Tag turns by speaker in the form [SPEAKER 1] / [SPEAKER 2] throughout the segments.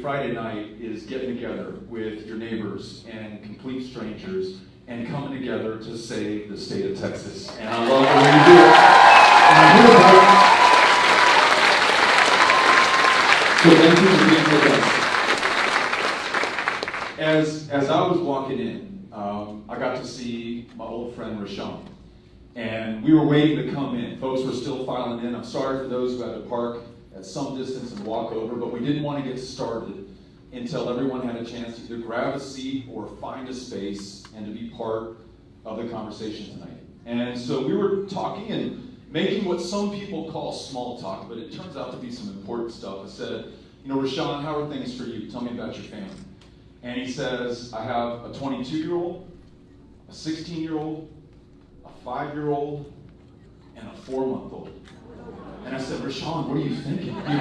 [SPEAKER 1] Friday night is getting together with your neighbors and complete strangers and coming together to save the state of Texas. And I love the way you do it. And I'm here for it. So thank you for being with us. As I was walking in, I got to see my old friend Rashawn. And we were waiting to come in. Folks were still filing in. I'm sorry for those who had to park at some distance and walk over, but we didn't want to get started until everyone had a chance to either grab a seat or find a space and to be part of the conversation tonight. And so we were talking and making what some people call small talk, but it turns out to be some important stuff. I said, Rashawn, how are things for you? Tell me about your family. And he says, I have a 22-year-old, a 16-year-old, a 5-year-old, and a 4-month-old. And I said, Rashawn, what are you thinking? You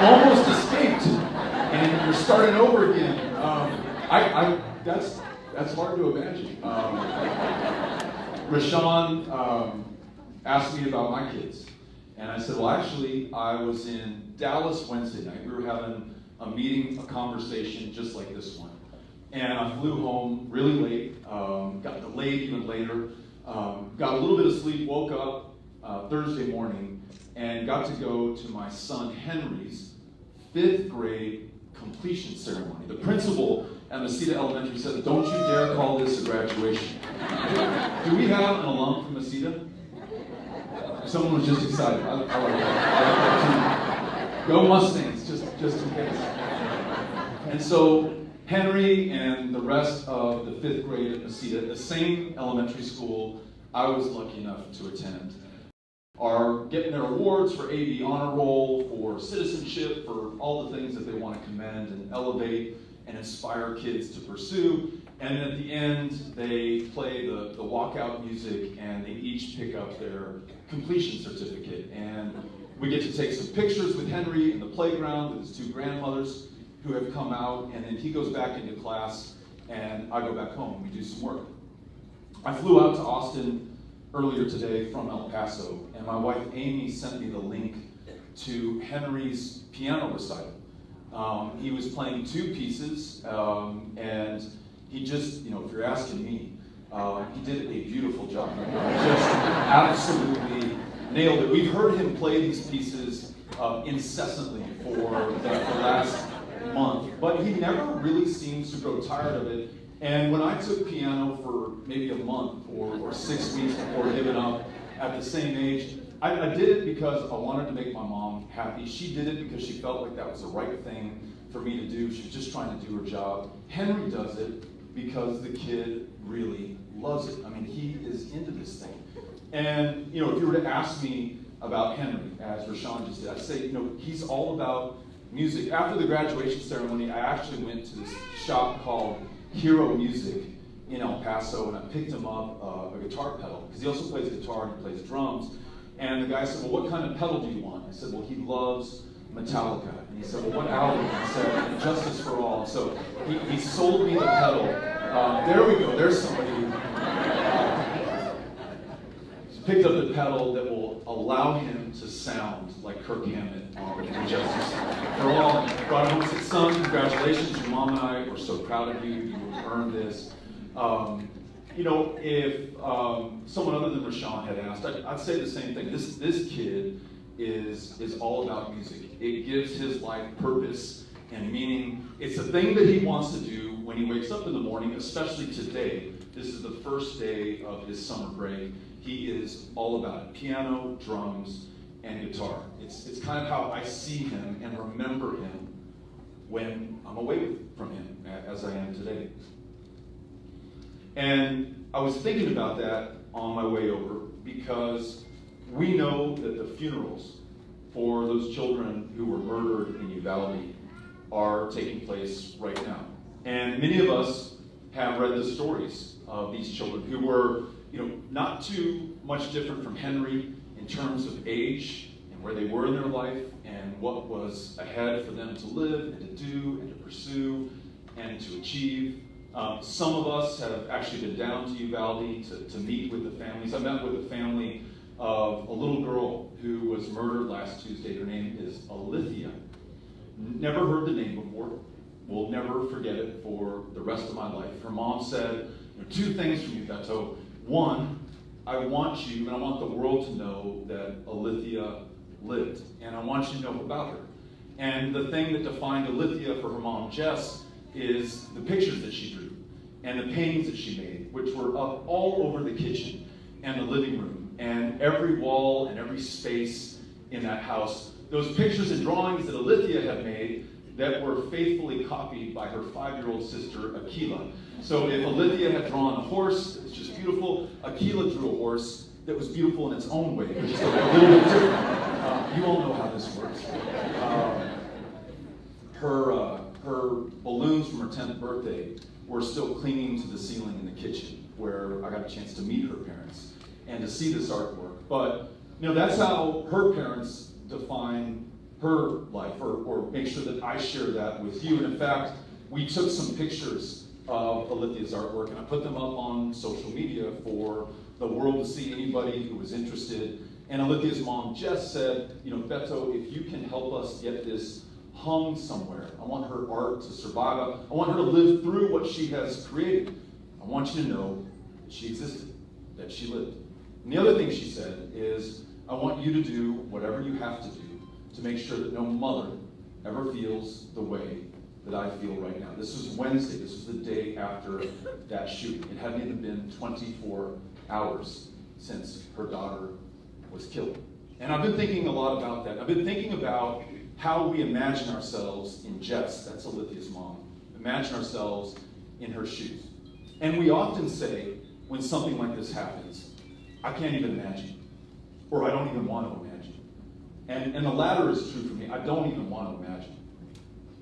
[SPEAKER 1] almost escaped, and you're starting over again. That's hard to imagine. Rashawn asked me about my kids, and I said, well, actually, I was in Dallas Wednesday night. We were having a meeting, a conversation just like this one, and I flew home really late, got delayed even later, got a little bit of sleep, woke up Thursday morning, and got to go to my son Henry's 5th grade completion ceremony. The principal at Mesita Elementary said, don't you dare call this a graduation. Do we have an alum from Mesita? Someone was just excited. I like that. I like that too. Go Mustangs, just in case. And so Henry and the rest of the 5th grade at Mesita, the same elementary school I was lucky enough to attend, are getting their awards for AV Honor Roll, for citizenship, for all the things that they want to commend and elevate and inspire kids to pursue. And at the end, they play the walkout music, and they each pick up their completion certificate. And we get to take some pictures with Henry in the playground with his 2 grandmothers who have come out, and then he goes back into class, and I go back home, and we do some work. I flew out to Austin earlier today from El Paso, and my wife Amy sent me the link to Henry's piano recital. He was playing 2 pieces, and he just, if you're asking me, he did a beautiful job. Just absolutely nailed it. We've heard him play these pieces incessantly for the last month, but he never really seems to grow tired of it. And when I took piano for maybe a month or 6 weeks before giving up at the same age, I did it because I wanted to make my mom happy. She did it because she felt like that was the right thing for me to do. She was just trying to do her job. Henry does it because the kid really loves it. I mean, he is into this thing. And, if you were to ask me about Henry, as Rashawn just did, I'd say, he's all about music. After the graduation ceremony, I actually went to this shop called Hero Music in El Paso, and I picked him up a guitar pedal, because he also plays guitar and he plays drums. And the guy said, well, what kind of pedal do you want? I said, well, he loves Metallica. And he said, well, what album? I said, Justice for All. So he sold me the pedal. There we go. There's somebody who picked up the pedal that will allow him to sound like Kirk Hammett on Justice for All. Brought home 6 sons. Congratulations. Your mom and I were so proud of you. You earned this. If someone other than Rashawn had asked, I'd say the same thing. This kid is all about music. It gives his life purpose and meaning. It's the thing that he wants to do when he wakes up in the morning, especially today. This is the first day of his summer break. He is all about it. Piano, drums, and guitar. It's kind of how I see him and remember him when I'm away from him, as I am today. And I was thinking about that on my way over, because we know that the funerals for those children who were murdered in Uvalde are taking place right now. And many of us have read the stories of these children who were, not too much different from Henry in terms of age and where they were in their life and what was ahead for them to live and to do and to pursue and to achieve. Some of us have actually been down to Uvalde to meet with the families. I met with a family of a little girl who was murdered last Tuesday. Her name is Alithia. Never heard the name before. Will never forget it for the rest of my life. Her mom said, two things from you, Beto. One, I want you, and I want the world to know that Alithia lived, and I want you to know about her. And the thing that defined Alithia for her mom, Jess, is the pictures that she drew and the paintings that she made, which were up all over the kitchen and the living room and every wall and every space in that house. Those pictures and drawings that Alithia had made that were faithfully copied by her 5-year-old sister, Akila. So if Alithia had drawn a horse, it's just beautiful, Akila drew a horse that was beautiful in its own way, but just a little bit different. You all know how this works. Her balloons from her 10th birthday were still clinging to the ceiling in the kitchen, where I got a chance to meet her parents and to see this artwork. But that's how her parents define her life, or make sure that I share that with you. And in fact, we took some pictures of Alithia's artwork and I put them up on social media for the world to see, anybody who was interested. And Alithia's mom, Jess, said, Beto, if you can help us get this hung somewhere, I want her art to survive. I want her to live through what she has created. I want you to know that she existed, that she lived. And the other thing she said is, I want you to do whatever you have to do to make sure that no mother ever feels the way that I feel right now. This was Wednesday. This was the day after that shooting. It hadn't even been 24 hours since her daughter was killed. And I've been thinking a lot about that. I've been thinking about how we imagine ourselves in Jess, that's Alithia's mom, imagine ourselves in her shoes. And we often say, when something like this happens, I can't even imagine, or I don't even want to imagine. And the latter is true for me. I don't even want to imagine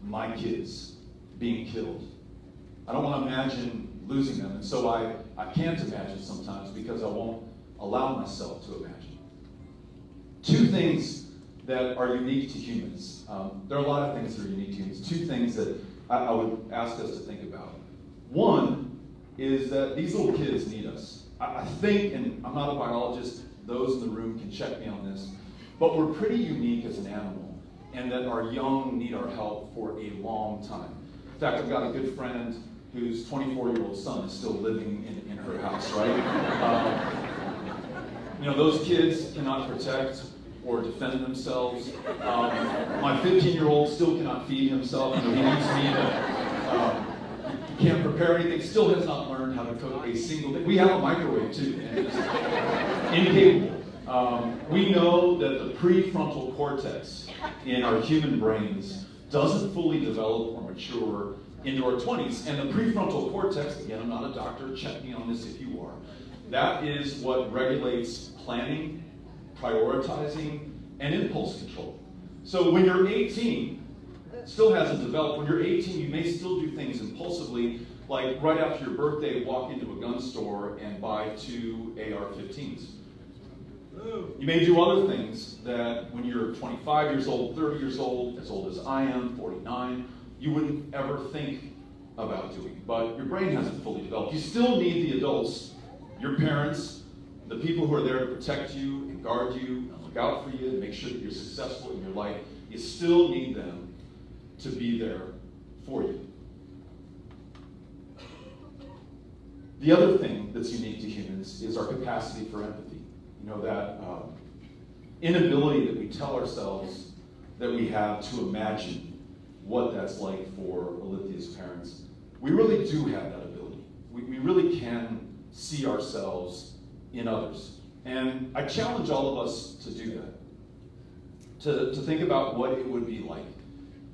[SPEAKER 1] my kids being killed. I don't want to imagine losing them, and so I can't imagine sometimes because I won't allow myself to imagine. Two things that are unique to humans. There are a lot of things that are unique to humans. Two things that I would ask us to think about. One is that these little kids need us. I think, and I'm not a biologist, those in the room can check me on this, but we're pretty unique as an animal, and that our young need our help for a long time. In fact, I've got a good friend whose 24-year-old son is still living in her house, right? Those kids cannot protect or defend themselves. My 15-year-old still cannot feed himself. He needs me to, he can't prepare anything, still has not learned how to cook a single thing. We have a microwave too, and it's incapable. We know that the prefrontal cortex in our human brains doesn't fully develop or mature into our 20s. And the prefrontal cortex, again, I'm not a doctor, check me on this if you are, that is what regulates planning, prioritizing, and impulse control. So when you're 18, it still hasn't developed. When you're 18, you may still do things impulsively, like right after your birthday, walk into a gun store and buy 2 AR-15s. You may do other things that when you're 25 years old, 30 years old as I am, 49, you wouldn't ever think about doing. But your brain hasn't fully developed. You still need the adults, your parents, the people who are there to protect you and guard you and look out for you and make sure that you're successful in your life. You still need them to be there for you. The other thing that's unique to humans is our capacity for empathy. That inability that we tell ourselves that we have to imagine what that's like for Alithia's parents. We really do have that ability. We really can see ourselves in others. And I challenge all of us to do that. To think about what it would be like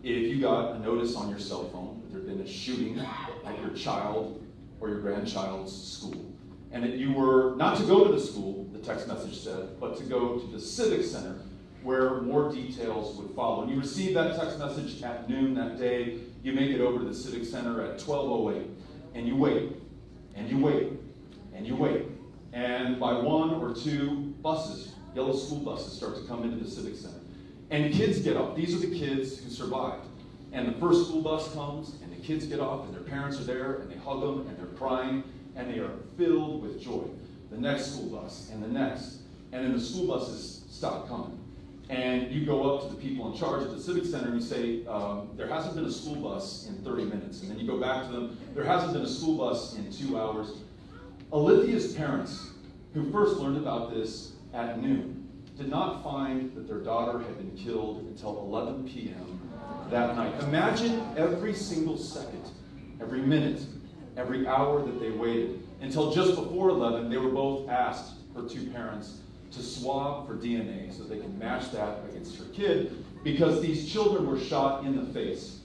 [SPEAKER 1] if you got a notice on your cell phone that there had been a shooting at your child or your grandchild's school. And that you were not to go to the school, the text message said, but to go to the Civic Center where more details would follow. And you receive that text message at noon that day. You make it over to the Civic Center at 12:08. And you wait, and you wait, and you wait. And by 1 or 2 buses, yellow school buses, start to come into the Civic Center. And kids get off. These are the kids who survived. And the first school bus comes, and the kids get off, and their parents are there, and they hug them, and they're crying, and they are filled with joy. The next school bus, and the next. And then the school buses stop coming. and you go up to the people in charge at the Civic Center and you say, there hasn't been a school bus in 30 minutes. And then you go back to them, there hasn't been a school bus in 2 hours. Olivia's parents, who first learned about this at noon, did not find that their daughter had been killed until 11 p.m. that night. Imagine every single second, every minute, every hour that they waited. Until just before 11, they were both asked, her two parents, to swab for DNA so they can match that against her kid, because these children were shot in the face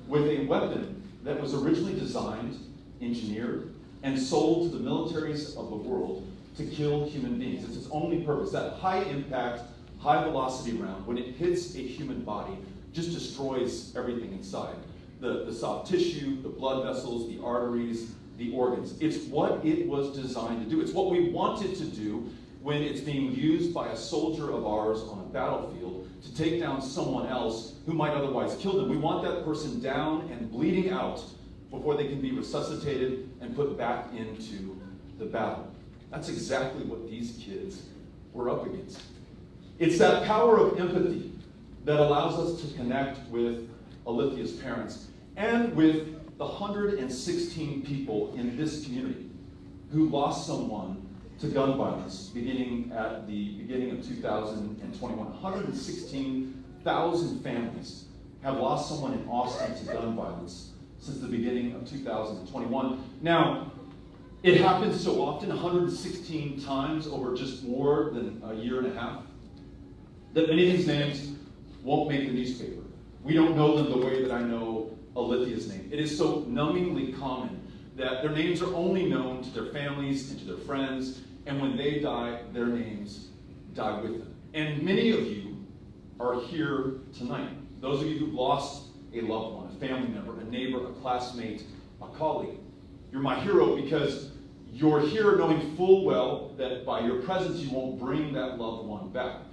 [SPEAKER 1] with a weapon that was originally designed, engineered, and sold to the militaries of the world to kill human beings. It's its only purpose. That high-impact, high-velocity round, when it hits a human body, just destroys everything inside. The soft tissue, the blood vessels, the arteries, the organs. It's what it was designed to do. It's what we want it to do when it's being used by a soldier of ours on a battlefield to take down someone else who might otherwise kill them. We want that person down and bleeding out before they can be resuscitated and put back into the battle. That's exactly what these kids were up against. It's that power of empathy that allows us to connect with Alithia's parents and with the 116 people in this community who lost someone to gun violence beginning at the beginning of 2021. 116,000 families have lost someone in Austin to gun violence since the beginning of 2021. Now, it happens so often, 116 times over just more than a year and a half, that many of these names won't make the newspaper. We don't know them the way that I know Alithia's name. It is so numbingly common that their names are only known to their families and to their friends, and when they die, their names die with them. And many of you are here tonight. Those of you who've lost a loved one, a family member, a neighbor, a classmate, a colleague. You're my hero because you're here knowing full well that by your presence you won't bring that loved one back.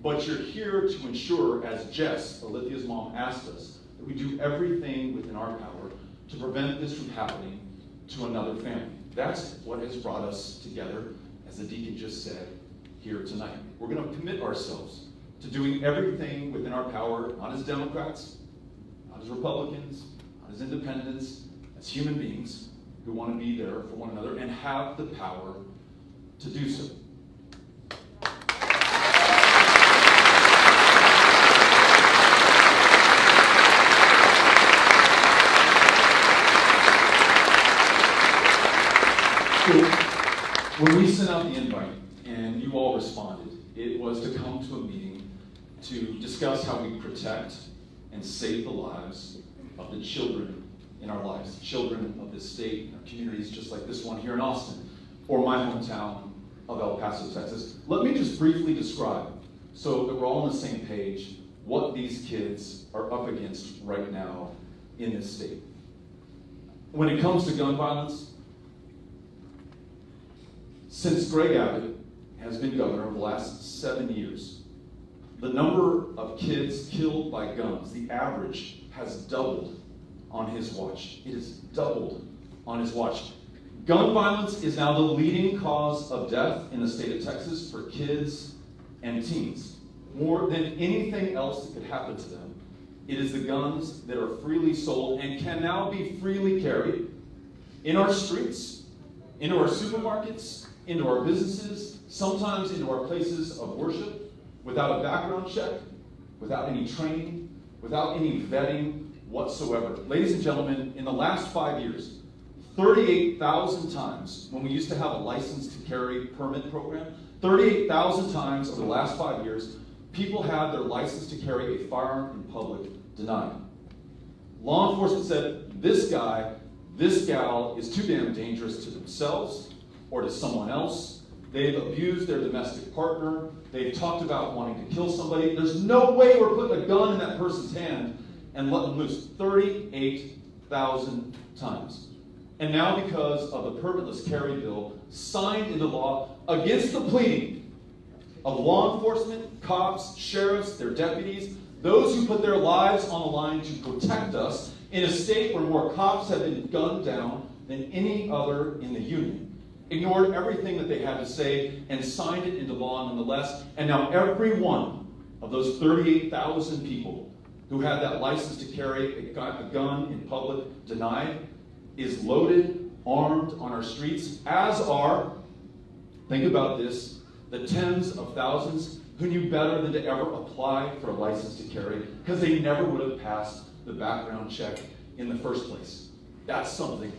[SPEAKER 1] But you're here to ensure, as Jess, Alithia's mom, asked us, that we do everything within our power to prevent this from happening to another family. That's what has brought us together, as the deacon just said, here tonight. We're going to commit ourselves to doing everything within our power, not as Democrats, not as Republicans, not as independents, as human beings who want to be there for one another and have the power to do so. When we sent out the invite and you all responded, it was to come to a meeting to discuss how we protect and save the lives of the children in our lives, the children of this state, our communities just like this one here in Austin, or my hometown of El Paso, Texas. Let me just briefly describe, so that we're all on the same page, what these kids are up against right now in this state. When it comes to gun violence, since Greg Abbott has been governor over the last 7 years, the number of kids killed by guns, the average, has doubled on his watch. It has doubled on his watch. Gun violence is now the leading cause of death in the state of Texas for kids and teens. More than anything else that could happen to them, it is the guns that are freely sold and can now be freely carried in our streets, into our supermarkets, into our businesses, sometimes into our places of worship, without a background check, without any training, without any vetting whatsoever. Ladies and gentlemen, in the last 5 years, 38,000 times, when we used to have a license to carry permit program, 38,000 times over the last 5 years, people had their license to carry a firearm in public denied. Law enforcement said, this guy, this gal is too damn dangerous to themselves or to someone else. They've abused their domestic partner. They've talked about wanting to kill somebody. There's no way we're putting a gun in that person's hand and letting them loose. 38,000 times. And now because of the permitless carry bill signed into law against the pleading of law enforcement, cops, sheriffs, their deputies, those who put their lives on the line to protect us in a state where more cops have been gunned down than any other in the union, ignored everything that they had to say and signed it into law nonetheless. And now every one of those 38,000 people who had that license to carry a gun in public denied is loaded, armed on our streets, as are, think about this, the tens of thousands who knew better than to ever apply for a license to carry because they never would have passed the background check in the first place. That's something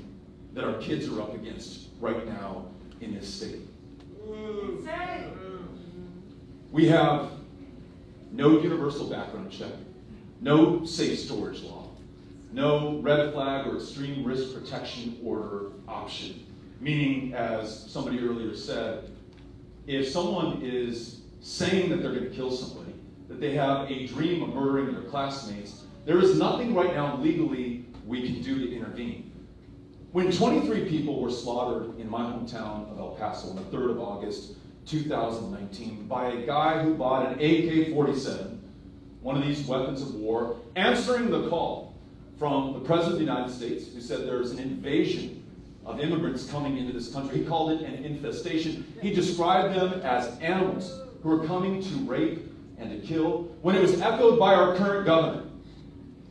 [SPEAKER 1] that our kids are up against right now in this state. We have no universal background check, no safe storage law, no red flag or extreme risk protection order option. Meaning, as somebody earlier said, if someone is saying that they're going to kill somebody, that they have a dream of murdering their classmates, there is nothing right now legally we can do to intervene. When 23 people were slaughtered in my hometown of El Paso on the 3rd of August, 2019, by a guy who bought an AK-47, one of these weapons of war, answering the call from the President of the United States, who said there's an invasion of immigrants coming into this country. He called it an infestation. He described them as animals who are coming to rape and to kill, when it was echoed by our current governor,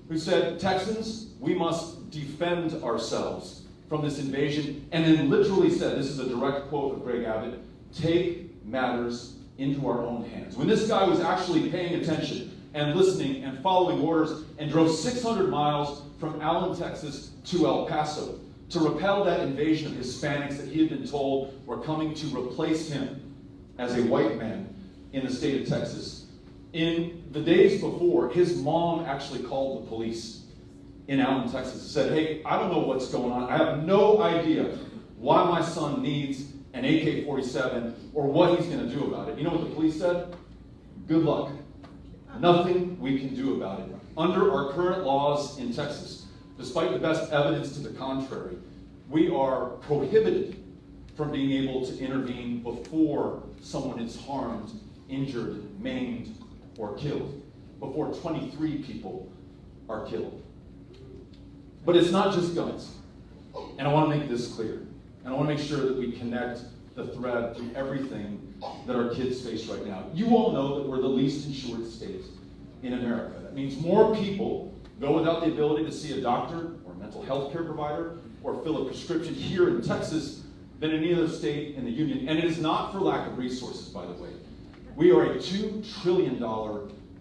[SPEAKER 1] who said, Texans, we must defend ourselves from this invasion, and then literally said, this is a direct quote of Greg Abbott, take matters into our own hands. When this guy was actually paying attention and listening and following orders and drove 600 miles from Allen, Texas to El Paso to repel that invasion of Hispanics that he had been told were coming to replace him as a white man in the state of Texas. In the days before, his mom actually called the police in Allen, Texas and said, hey, I don't know what's going on. I have no idea why my son needs an AK-47 or what he's going to do about it. You know what the police said? Good luck. Nothing we can do about it. Under our current laws in Texas, despite the best evidence to the contrary, we are prohibited from being able to intervene before someone is harmed, injured, maimed, or killed, before 23 people are killed. But it's not just guns. And I want to make this clear. And I want to make sure that we connect the thread through everything that our kids face right now. You all know that we're the least insured state in America. That means more people go without the ability to see a doctor or a mental health care provider or fill a prescription here in Texas than any other state in the union. And it is not for lack of resources, by the way. We are a $2 trillion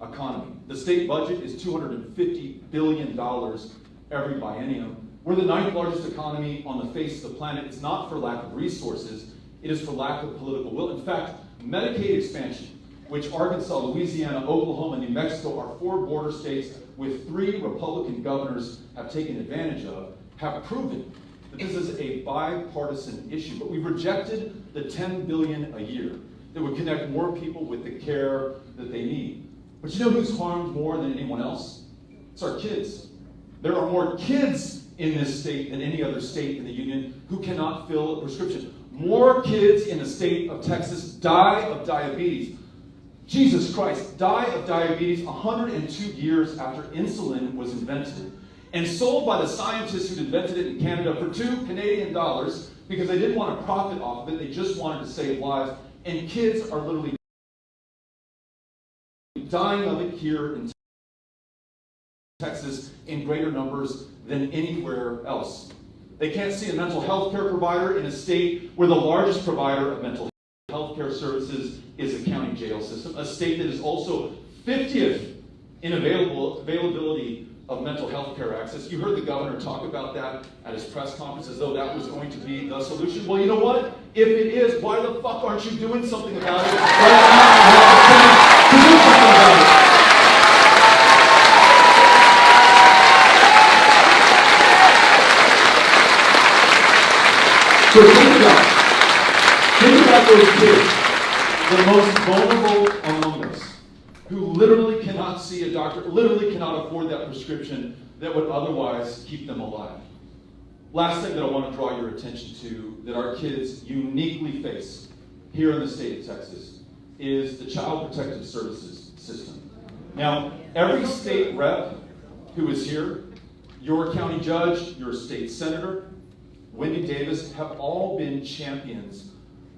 [SPEAKER 1] economy. The state budget is $250 billion every biennium. We're the 9th largest economy on the face of the planet. It's not for lack of resources. It is for lack of political will. In fact, Medicaid expansion, which Arkansas, Louisiana, Oklahoma, and New Mexico are 4 border states with 3 Republican governors have taken advantage of, have proven that this is a bipartisan issue. But we've rejected the $10 billion a year that would connect more people with the care that they need. But you know who's harmed more than anyone else? It's our kids. There are more kids in this state than any other state in the union who cannot fill a prescription. More kids in the state of Texas die of diabetes. Jesus Christ, die of diabetes 102 years after insulin was invented and sold by the scientists who invented it in Canada for $2 Canadian because they didn't want to profit off of it. They just wanted to save lives. And kids are literally dying of it here in Texas in greater numbers than anywhere else. They can't see a mental health care provider in a state where the largest provider of mental health care services is a county jail system, a state that is also 50th in availability of mental health care access. You heard the governor talk about that at his press conference as though that was going to be the solution. Well, you know what? If it is, why the fuck aren't you doing something about it right now? To do something about it. So think about those kids, the most vulnerable among us, who literally cannot see a doctor, literally cannot afford that prescription that would otherwise keep them alive. Last thing that I want to draw your attention to that our kids uniquely face here in the state of Texas is the Child Protective Services system. Now, every state rep who is here, your county judge, your state senator, Wendy Davis, have all been champions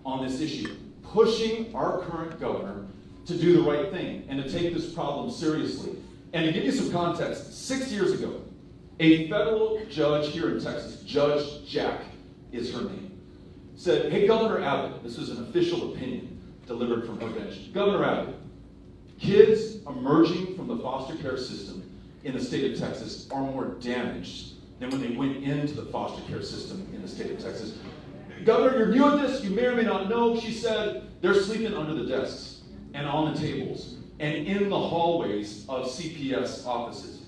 [SPEAKER 1] on this issue, pushing our current governor to do the right thing and to take this problem seriously. And to give you some context, 6 years ago, a federal judge here in Texas, Judge Jack is her name, said, hey, Governor Abbott, this is an official opinion delivered from her bench. Governor Abbott, kids emerging from the foster care system in the state of Texas are more damaged than when they went into the foster care system in the state of Texas. Governor, you're new at this, you may or may not know, she said, they're sleeping under the desks and on the tables and in the hallways of CPS offices.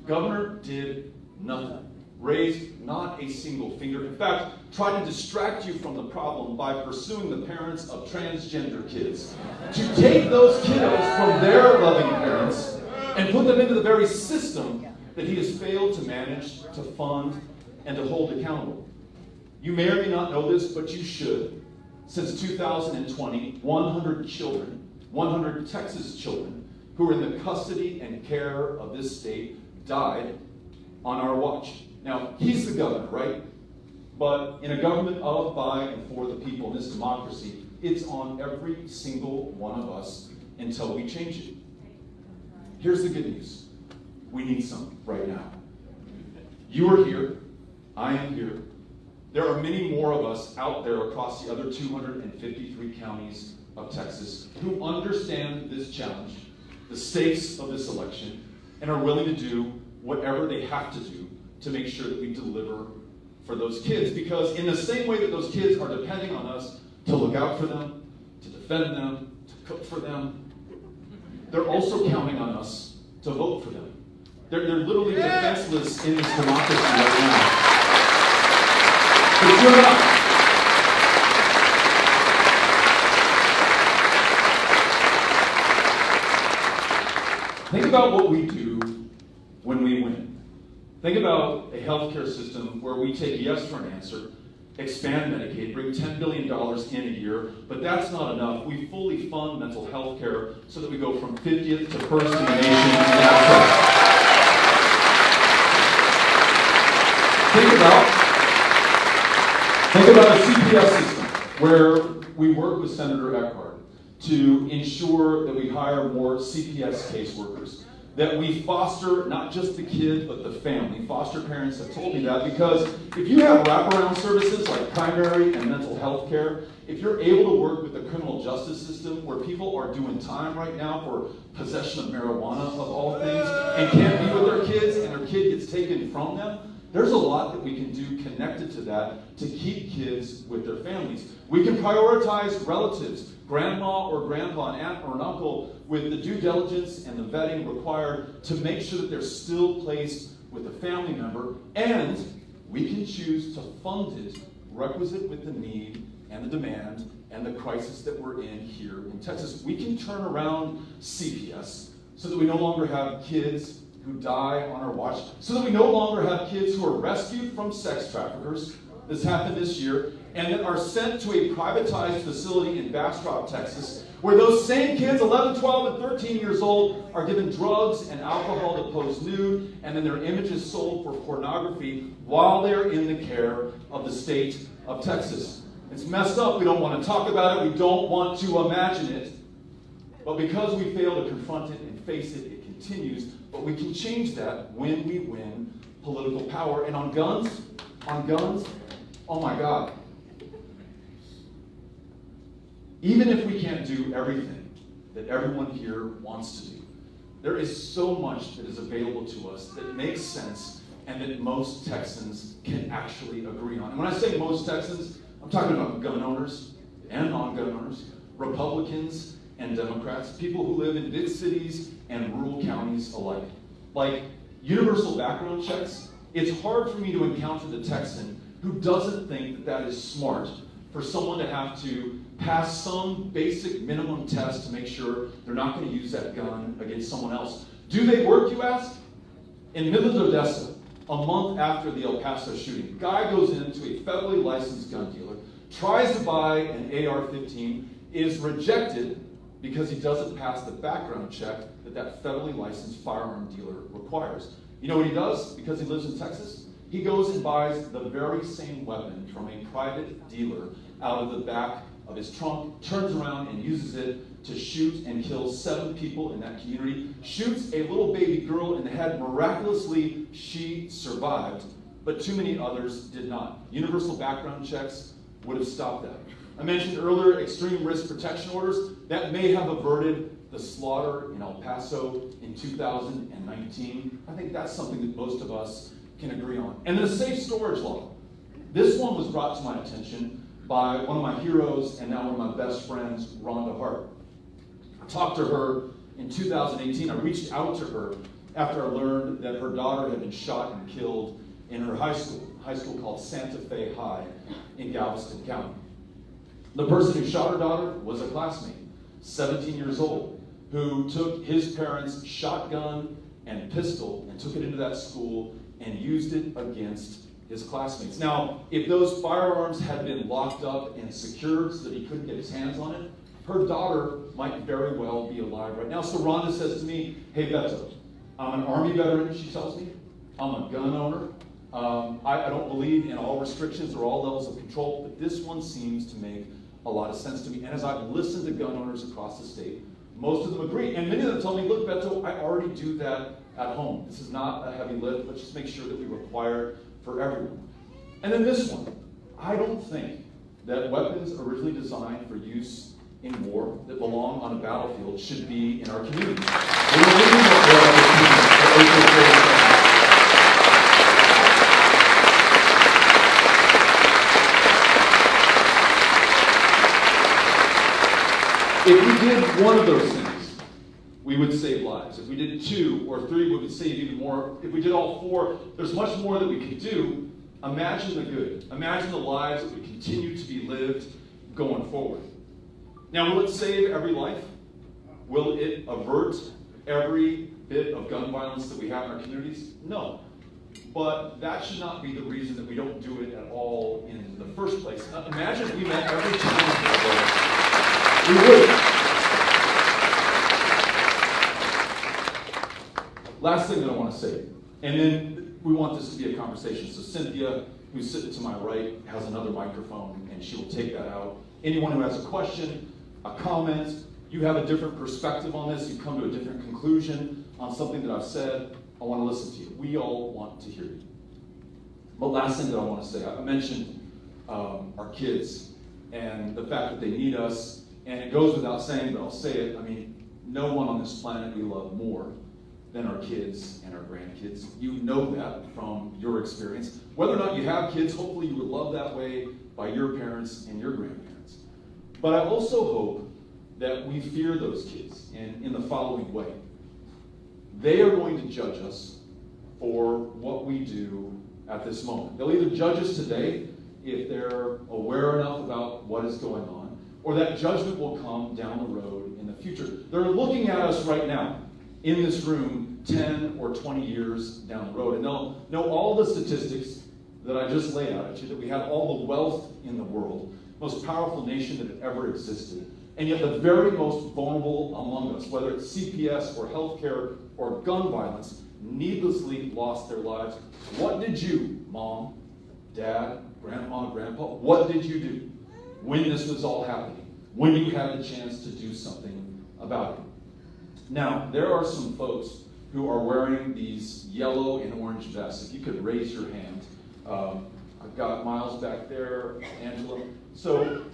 [SPEAKER 1] Governor did nothing, raised not a single finger. In fact, tried to distract you from the problem by pursuing the parents of transgender kids, to take those kiddos from their loving parents and put them into the very system that he has failed to manage, to fund, and to hold accountable. You may or may not know this, but you should. Since 2020, 100 children, 100 Texas children, who are in the custody and care of this state died on our watch. Now, he's the governor, right? But in a government of, by, and for the people, in this democracy, it's on every single one of us until we change it. Here's the good news. We need some right now. You are here. I am here. There are many more of us out there across the other 253 counties of Texas who understand this challenge, the stakes of this election, and are willing to do whatever they have to do to make sure that we deliver for those kids. Because in the same way that those kids are depending on us to look out for them, to defend them, to cook for them, they're also counting on us to vote for them. They're literally defenseless in this democracy right now. But you're not. Think about what we do when we win. Think about a healthcare system where we take yes for an answer, expand Medicaid, bring $10 billion in a year, but that's not enough. We fully fund mental health care so that we go from 50th to first in the nation. Think about a CPS system where we work with Senator Eckhart to ensure that we hire more CPS caseworkers, that we foster not just the kid, but the family. Foster parents have told me that, because if you have wraparound services like primary and mental health care, if you're able to work with the criminal justice system where people are doing time right now for possession of marijuana, of all things, and can't be with their kids and their kid gets taken from them, there's a lot that we can do connected to that to keep kids with their families. We can prioritize relatives, grandma or grandpa, an aunt or an uncle, with the due diligence and the vetting required to make sure that they're still placed with a family member, and we can choose to fund it requisite with the need and the demand and the crisis that we're in here in Texas. We can turn around CPS so that we no longer have kids who die on our watch, so that we no longer have kids who are rescued from sex traffickers. This happened this year, and that are sent to a privatized facility in Bastrop, Texas, where those same kids, 11, 12, and 13 years old, are given drugs and alcohol to pose nude, and then their images sold for pornography while they're in the care of the state of Texas. It's messed up. We don't want to talk about it. We don't want to imagine it. But because we fail to confront it and face it, it continues. But we can change that when we win political power. And on guns, oh my God. Even if we can't do everything that everyone here wants to do, there is so much that is available to us that makes sense and that most Texans can actually agree on. And when I say most Texans, I'm talking about gun owners and non-gun owners, Republicans and Democrats, people who live in big cities and rural counties alike. Like universal background checks, it's hard for me to encounter the Texan who doesn't think that that is smart for someone to have to pass some basic minimum test to make sure they're not going to use that gun against someone else. Do they work, you ask? In Midland, Odessa, a month after the El Paso shooting, guy goes into a federally licensed gun dealer, tries to buy an AR-15, is rejected because he doesn't pass the background check that federally licensed firearm dealer requires. You know what he does because he lives in Texas? He goes and buys the very same weapon from a private dealer out of the back of his trunk, turns around and uses it to shoot and kill 7 people in that community, shoots a little baby girl in the head. Miraculously, she survived, but too many others did not. Universal background checks would have stopped that. I mentioned earlier extreme risk protection orders that may have averted the slaughter in El Paso in 2019. I think that's something that most of us can agree on. And then a safe storage law. This one was brought to my attention by one of my heroes and now one of my best friends, Rhonda Hart. I talked to her in 2018. I reached out to her after I learned that her daughter had been shot and killed in her high school called Santa Fe High in Galveston County. The person who shot her daughter was a classmate, 17 years old, who took his parents' shotgun and pistol and took it into that school and used it against his classmates. Now, if those firearms had been locked up and secured so that he couldn't get his hands on it, her daughter might very well be alive right now. So Rhonda says to me, "Hey Beto, I'm an Army veteran," she tells me. "I'm a gun owner. I don't believe in all restrictions or all levels of control, but this one seems to make a lot of sense to me." And as I've listened to gun owners across the state, most of them agree. And many of them tell me, "Look, Beto, I already do that at home. This is not a heavy lift. Let's just make sure that we require it for everyone." And then this one. I don't think that weapons originally designed for use in war that belong on a battlefield should be in our community. If we did one of those things, we would save lives. If we did 2 or 3, we would save even more. If we did all 4, there's much more that we could do. Imagine the good. Imagine the lives that would continue to be lived going forward. Now, will it save every life? Will it avert every bit of gun violence that we have in our communities? No. But that should not be the reason that we don't do it at all in the first place. Now, imagine if we met every challenge. We would. Last thing that I want to say, and then we want this to be a conversation. So Cynthia, who's sitting to my right, has another microphone, and she will take that out. Anyone who has a question, a comment, you have a different perspective on this, you come to a different conclusion on something that I've said, I want to listen to you. We all want to hear you. But last thing that I want to say, I mentioned our kids and the fact that they need us. And it goes without saying, but I'll say it. I mean, no one on this planet we love more than our kids and our grandkids. You know that from your experience. Whether or not you have kids, hopefully you were loved that way by your parents and your grandparents. But I also hope that we fear those kids in the following way. They are going to judge us for what we do at this moment. They'll either judge us today if they're aware enough about what is going on, or that judgment will come down the road in the future. They're looking at us right now in this room 10 or 20 years down the road, and they'll know all the statistics that I just laid out at you, that we have all the wealth in the world, most powerful nation that had ever existed, and yet the very most vulnerable among us, whether it's CPS or healthcare or gun violence, needlessly lost their lives. What did you, mom, dad, grandma, grandpa, what did you do when this was all happening, when you had the chance to do something about it? Now, there are some folks who are wearing these yellow and orange vests. If you could raise your hand. I've got Miles back there, Angela. So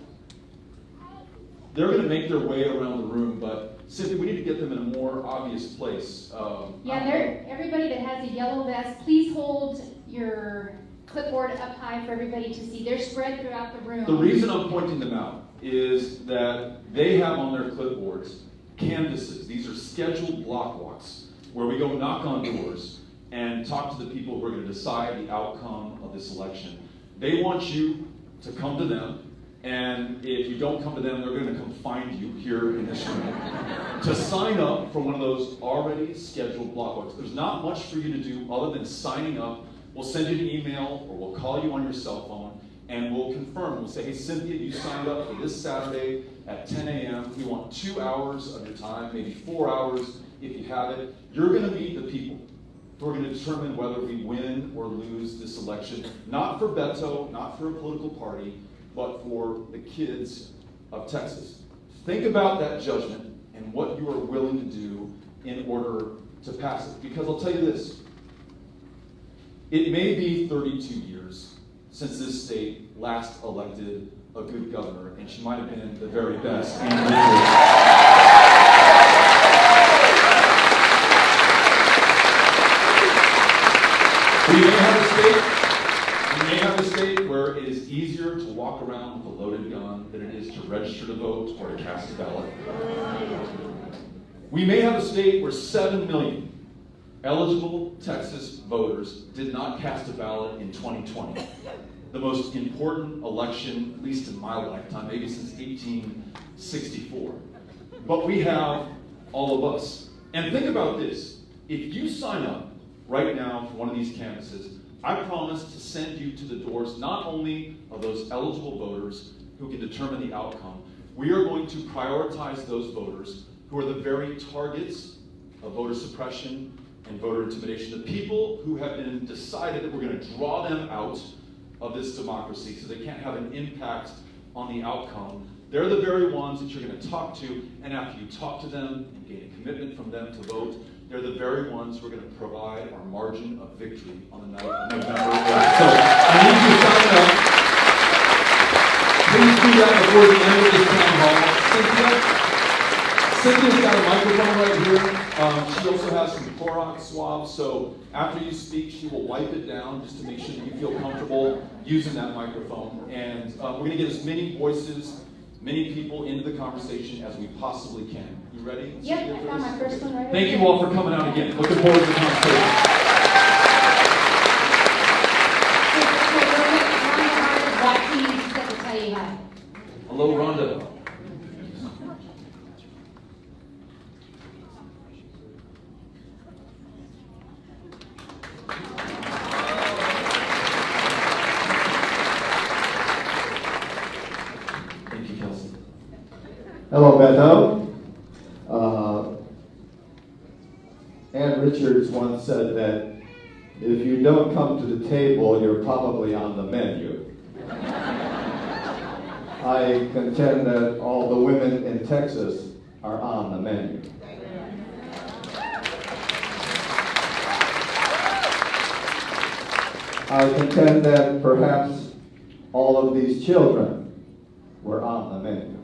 [SPEAKER 1] they're going to make their way around the room, but Cynthia, we need to get them in a more obvious place.
[SPEAKER 2] Everybody that has a yellow vest, please hold your clipboard up high for everybody to see. They're spread throughout the room.
[SPEAKER 1] The reason I'm pointing them out is that they have on their clipboards canvases. These are scheduled block walks where we go knock on doors and talk to the people who are going to decide the outcome of this election. They want you to come to them, and if you don't come to them, they're going to come find you here in this room to sign up for one of those already scheduled block walks. There's not much for you to do other than signing up. We'll send you an email or we'll call you on your cell phone and we'll confirm. We'll say, hey, Cynthia, you signed up for this Saturday at 10 a.m. We want 2 hours of your time, maybe 4 hours if you have it. You're going to meet the people who are going to determine whether we win or lose this election, not for Beto, not for a political party, but for the kids of Texas. Think about that judgment and what you are willing to do in order to pass it. Because I'll tell you this, it may be 32 years since this state last elected a good governor, and she might have been the very best. We may have a state where it is easier to walk around with a loaded gun than it is to register to vote or to cast a ballot. We may have a state where 7 million eligible Texas voters did not cast a ballot in 2020. The most important election, at least in my lifetime, maybe since 1864. But we have all of us. And think about this. If you sign up right now for one of these campuses, I promise to send you to the doors not only of those eligible voters who can determine the outcome, we are going to prioritize those voters who are the very targets of voter suppression and voter intimidation, the people who have been decided that we're going to draw them out of this democracy so they can't have an impact on the outcome. They're the very ones that you're going to talk to, and after you talk to them and gain a commitment from them to vote, they're the very ones who are going to provide our margin of victory on the night of November 8th. So I need you to sign up. Please do that before the end of this town hall. Cynthia's got a microphone right here. She also has some Clorox swabs, so after you speak, she will wipe it down just to make sure that you feel comfortable using that microphone. And we're going to get as many voices, many people into the conversation as we possibly can. You ready?
[SPEAKER 2] Yep, I found my first one right
[SPEAKER 1] Thank you all for coming out again. Looking forward to the conversation.
[SPEAKER 2] Rhonda Hart, Team, to tell you hi.
[SPEAKER 1] Hello, Rhonda.
[SPEAKER 3] Hello, Beto. Ann Richards once said that if you don't come to the table, you're probably on the menu. I contend that all the women in Texas are on the menu. I contend that perhaps all of these children were on the menu.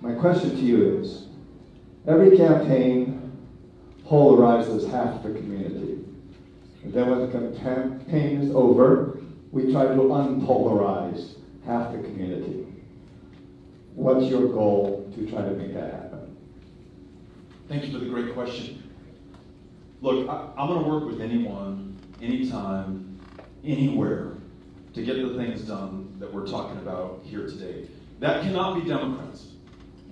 [SPEAKER 3] My question to you is, every campaign polarizes half the community. And then when the campaign is over, we try to unpolarize half the community. What's your goal to try to make that happen?
[SPEAKER 1] Thank you for the great question. Look, I'm going to work with anyone, anytime, anywhere to get the things done that we're talking about here today. That cannot be Democrats.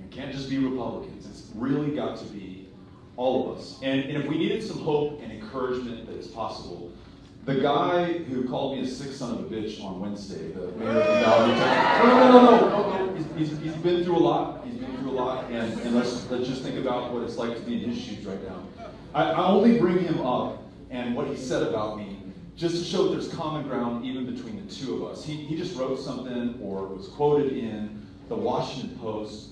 [SPEAKER 1] It can't just be Republicans. It's really got to be all of us. And if we needed some hope and encouragement that it's possible, the guy who called me a sick son of a bitch on Wednesday, the mayor of the Valley, no. He's been through a lot. He's been through a lot. And let's just think about what it's like to be in his shoes right now. I only bring him up and what he said about me just to show that there's common ground even between the two of us. He just wrote something or was quoted in the Washington Post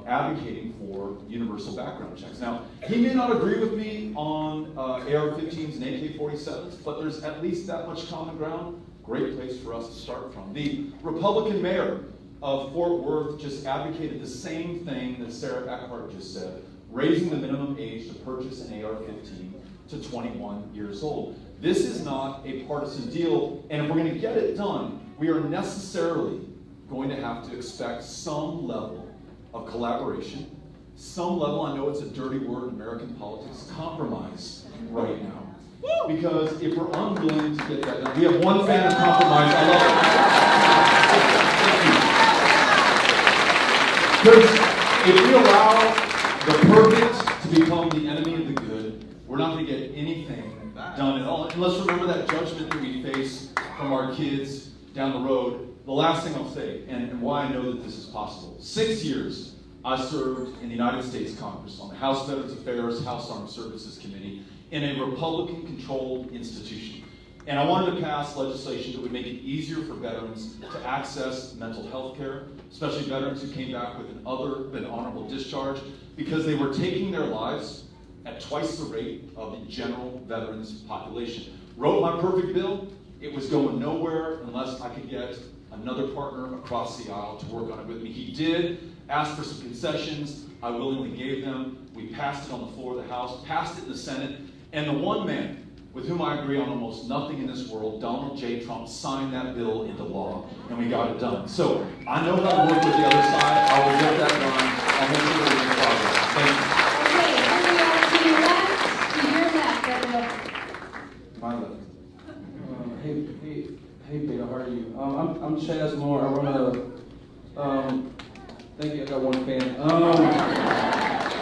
[SPEAKER 1] advocating for universal background checks. Now, he may not agree with me on AR-15s and AK-47s, but there's at least that much common ground. Great place for us to start from. The Republican mayor of Fort Worth just advocated the same thing that Sarah Eckhart just said, raising the minimum age to purchase an AR-15 to 21 years old. This is not a partisan deal, and if we're going to get it done, we are necessarily going to have to expect some level of collaboration, some level, I know it's a dirty word in American politics, compromise right now. Because if we're unwilling to get that done, we have one fan of compromise, I love it. Because if we allow the perfect to become the enemy of the good, we're not going to get anything done at all. And let's remember that judgment that we face from our kids down the road. The last thing I'll say, and why I know that this is possible. 6 years I served in the United States Congress on the House Veterans Affairs, House Armed Services Committee in a Republican-controlled institution. And I wanted to pass legislation that would make it easier for veterans to access mental health care, especially veterans who came back with an other than honorable discharge, because they were taking their lives at twice the rate of the general veterans population. Wrote my perfect bill. It was going nowhere unless I could get another partner across the aisle to work on it with me. He did ask for some concessions. I willingly gave them. We passed it on the floor of the House, passed it in the Senate, and the one man with whom I agree on almost nothing in this world, Donald J. Trump, signed that bill into law, and we got it done. So I know how to work with the other side. I will get that done. I'll make sure that we make progress. Thank you.
[SPEAKER 2] Okay, here we are to your left. To your left.
[SPEAKER 1] My left.
[SPEAKER 4] Hey, Peter, how are you? I'm Chaz Moore. I run a, thank you, I got one fan. I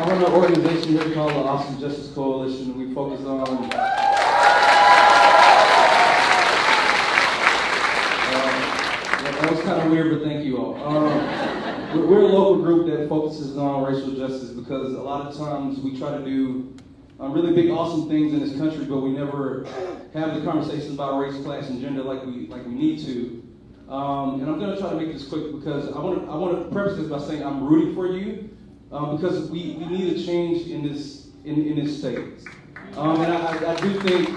[SPEAKER 4] run an organization here called the Awesome Justice Coalition. We focus on, that was kind of weird, but thank you all. We're a local group that focuses on racial justice because a lot of times we try to do really big, awesome things in this country, but we never have the conversations about race, class, and gender like we need to. And I'm going to try to make this quick because I want to preface this by saying I'm rooting for you because we need a change in this state. And I do think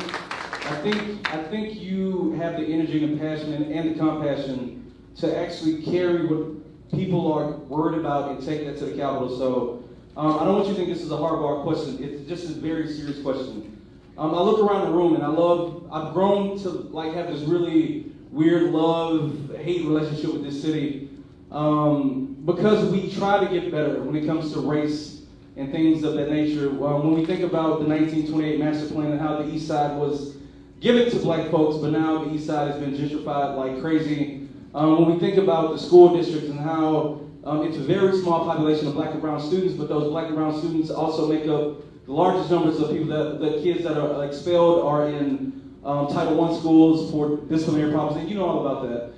[SPEAKER 4] you have the energy and passion and the compassion to actually carry what people are worried about and take that to the Capitol. So I don't want you to think this is a hardball question. It's just a very serious question. I look around the room and I've grown to have this really weird love-hate relationship with this city because we try to get better when it comes to race and things of that nature. When we think about the 1928 master plan and how the East Side was given to black folks, but now the East Side has been gentrified like crazy. When we think about the school districts and how it's a very small population of black and brown students, but those black and brown students also make up the largest numbers of people the kids that are expelled are in Title I schools for disciplinary problems, and you know all about that.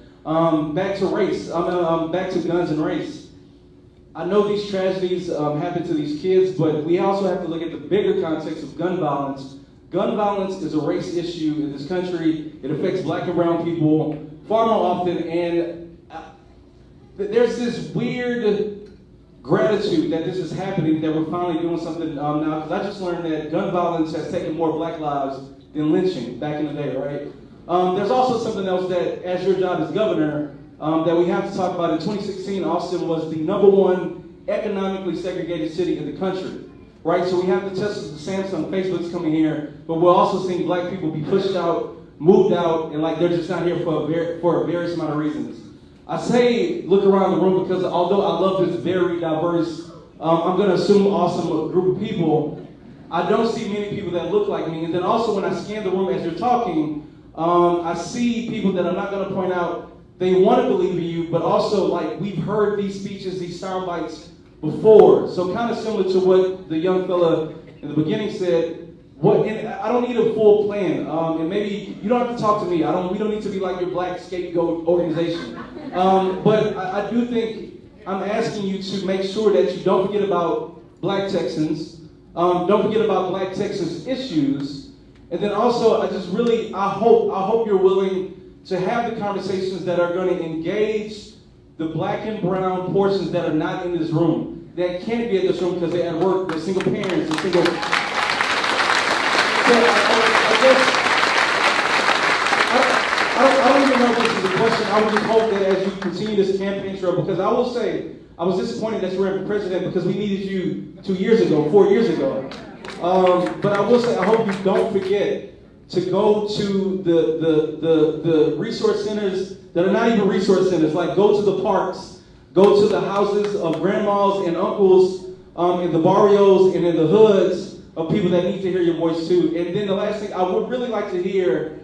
[SPEAKER 4] Back to race, back to guns and race. I know these tragedies happen to these kids, but we also have to look at the bigger context of gun violence. Gun violence is a race issue in this country. It affects black and brown people far more often, and there's this weird gratitude that this is happening, that we're finally doing something now, because I just learned that gun violence has taken more black lives than lynching back in the day, right? There's also something else that, as your job as governor, that we have to talk about. In 2016, Austin was the #1 economically segregated city in the country, right? So we have the Teslas, the Samsung, Facebook's coming here, but we're also seeing black people be pushed out, moved out, and they're just not here for a various amount of reasons. I say look around the room because although I love this very diverse, I'm going to assume awesome group of people, I don't see many people that look like me. And then also when I scan the room as you're talking, I see people that I'm not going to point out, they want to believe in you, but also we've heard these speeches, these sound bites before. So kind of similar to what the young fella in the beginning said, and I don't need a full plan. And maybe you don't have to talk to me. We don't need to be like your black scapegoat organization. But I do think I'm asking you to make sure that you don't forget about black Texans. Don't forget about black Texans issues. And then also, I hope you're willing to have the conversations that are going to engage the black and brown portions that are not in this room, that can't be at this room because they're at work, they're single parents, they're single. So I don't even know if this is a question. I would just hope that as you continue this campaign trail, because I will say, I was disappointed that you ran for president because we needed you 4 years ago. But I will say, I hope you don't forget to go to the resource centers that are not even resource centers. Go to the parks, go to the houses of grandmas and uncles in the barrios and in the hoods of people that need to hear your voice too. And then the last thing I would really like to hear,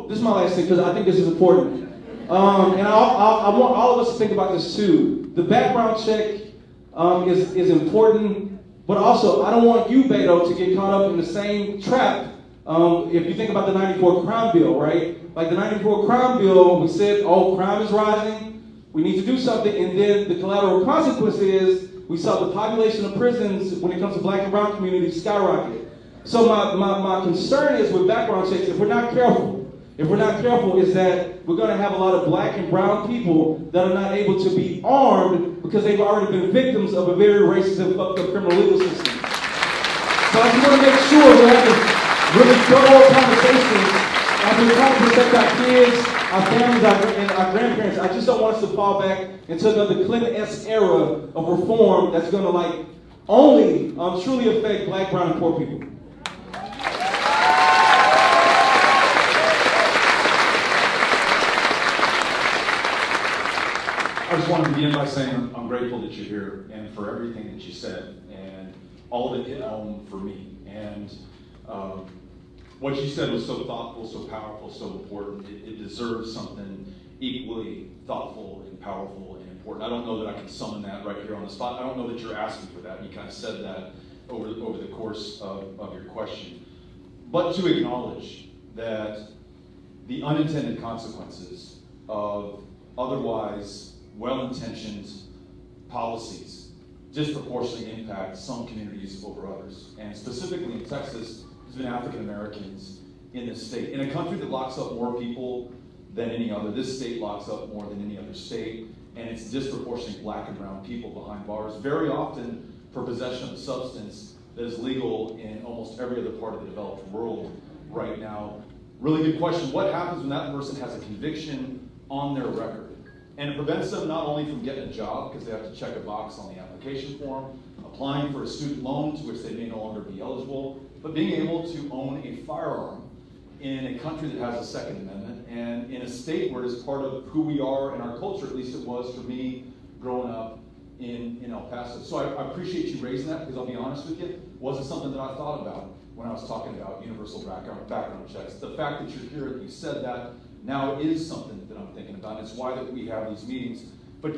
[SPEAKER 4] this is my last thing because I think this is important. And I want all of us to think about this too. The background check is important, but also I don't want you, Beto, to get caught up in the same trap. If you think about the 94 crime bill, right? The 94 crime bill, we said, crime is rising, we need to do something, and then the collateral consequence is we saw the population of prisons when it comes to black and brown communities skyrocket. So my concern is with background checks, if we're not careful, if we're not careful, is that we're going to have a lot of black and brown people that are not able to be armed because they've already been victims of a very racist and fucked up criminal legal system. So I just want to make sure we have this really thorough conversation as we're trying to protect our kids, our families, and our grandparents. I just don't want us to fall back into another Clinton-esque era of reform that's going to only truly affect black, brown, and poor people.
[SPEAKER 1] I just want to begin by saying I'm grateful that you're here and for everything that you said, and all of it hit home for me. And what you said was so thoughtful, so powerful, so important. It deserves something equally thoughtful and powerful and important. I don't know that I can summon that right here on the spot. I don't know that you're asking for that. You kind of said that over the course of your question. But to acknowledge that the unintended consequences of otherwise well-intentioned policies disproportionately impact some communities over others. And specifically in Texas, there's been African Americans in this state. In a country that locks up more people than any other, this state locks up more than any other state, and it's disproportionately black and brown people behind bars, very often for possession of a substance that is legal in almost every other part of the developed world right now. Really good question. What happens when that person has a conviction on their record? And it prevents them not only from getting a job, because they have to check a box on the application form, applying for a student loan to which they may no longer be eligible, but being able to own a firearm in a country that has a Second Amendment and in a state where it is part of who we are and our culture, at least it was for me growing up in El Paso. So I appreciate you raising that, because I'll be honest with you, it wasn't something that I thought about when I was talking about universal background checks. The fact that you're here and you said that now is something that I'm thinking about. It's why that we have these meetings. But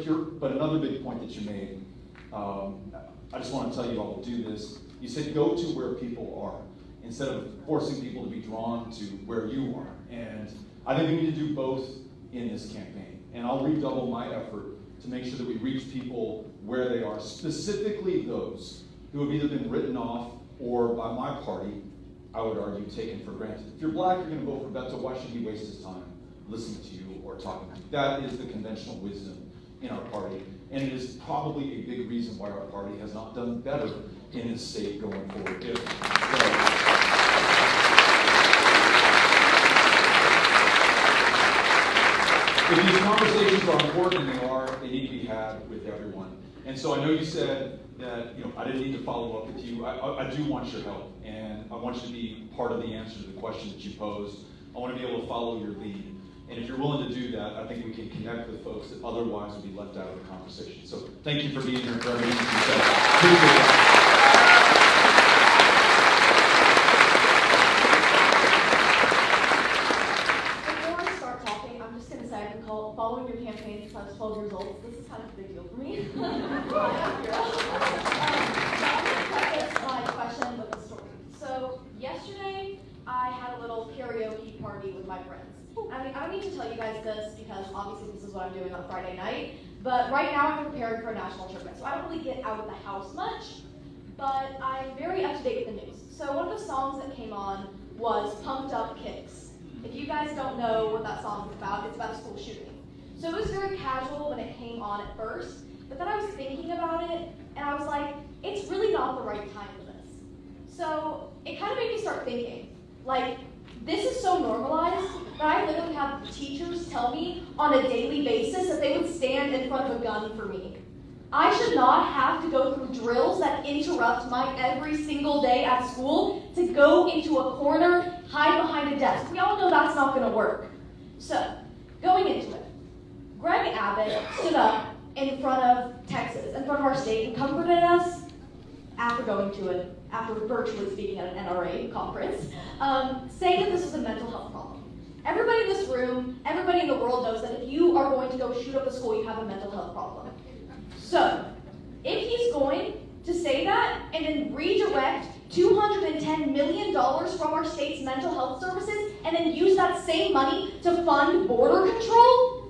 [SPEAKER 1] another big point that you made, I just want to tell you all to do this. You said go to where people are, instead of forcing people to be drawn to where you are. And I think we need to do both in this campaign. And I'll redouble my effort to make sure that we reach people where they are, specifically those who have either been written off or by my party, I would argue, taken for granted. If you're black, you're going to vote for Beto. Why should he waste his time listening to you or talking to you? That is the conventional wisdom in our party, and it is probably a big reason why our party has not done better in this state going forward. If these conversations are important, and they need to be had with everyone. And so I know you said that I didn't need to follow up with you. I do want your help, and I want you to be part of the answer to the question that you posed. I want to be able to follow your lead. And if you're willing to do that, I think we can connect with folks that otherwise would be left out of the conversation. So thank you for being here and for everything you said. Appreciate it.
[SPEAKER 5] Following your campaign since I was 12 years old, this is kind of a big deal for me. So I'm going to preface my question with a story. So yesterday, I had a little karaoke party with my friends. I mean, I don't need to tell you guys this because obviously this is what I'm doing on Friday night, but right now I'm preparing for a national tournament. So I don't really get out of the house much, but I'm very up to date with the news. So one of the songs that came on was Pumped Up Kicks. If you guys don't know what that song is about, it's about a school shooting. So it was very casual when it came on at first, but then I was thinking about it, and I was like, it's really not the right time for this. So it kind of made me start thinking, like, this is so normalized that I literally have teachers tell me on a daily basis that they would stand in front of a gun for me. I should not have to go through drills that interrupt my every single day at school to go into a corner, hide behind a desk. We all know that's not going to work. So, going into it, Greg Abbott stood up in front of Texas, in front of our state, and comforted us after virtually speaking at an NRA conference, saying that this was a mental health problem. Everybody in this room, everybody in the world knows that if you are going to go shoot up a school, you have a mental health problem. So, if he's going to say that and then redirect $210 million from our state's mental health services and then use that same money to fund border control,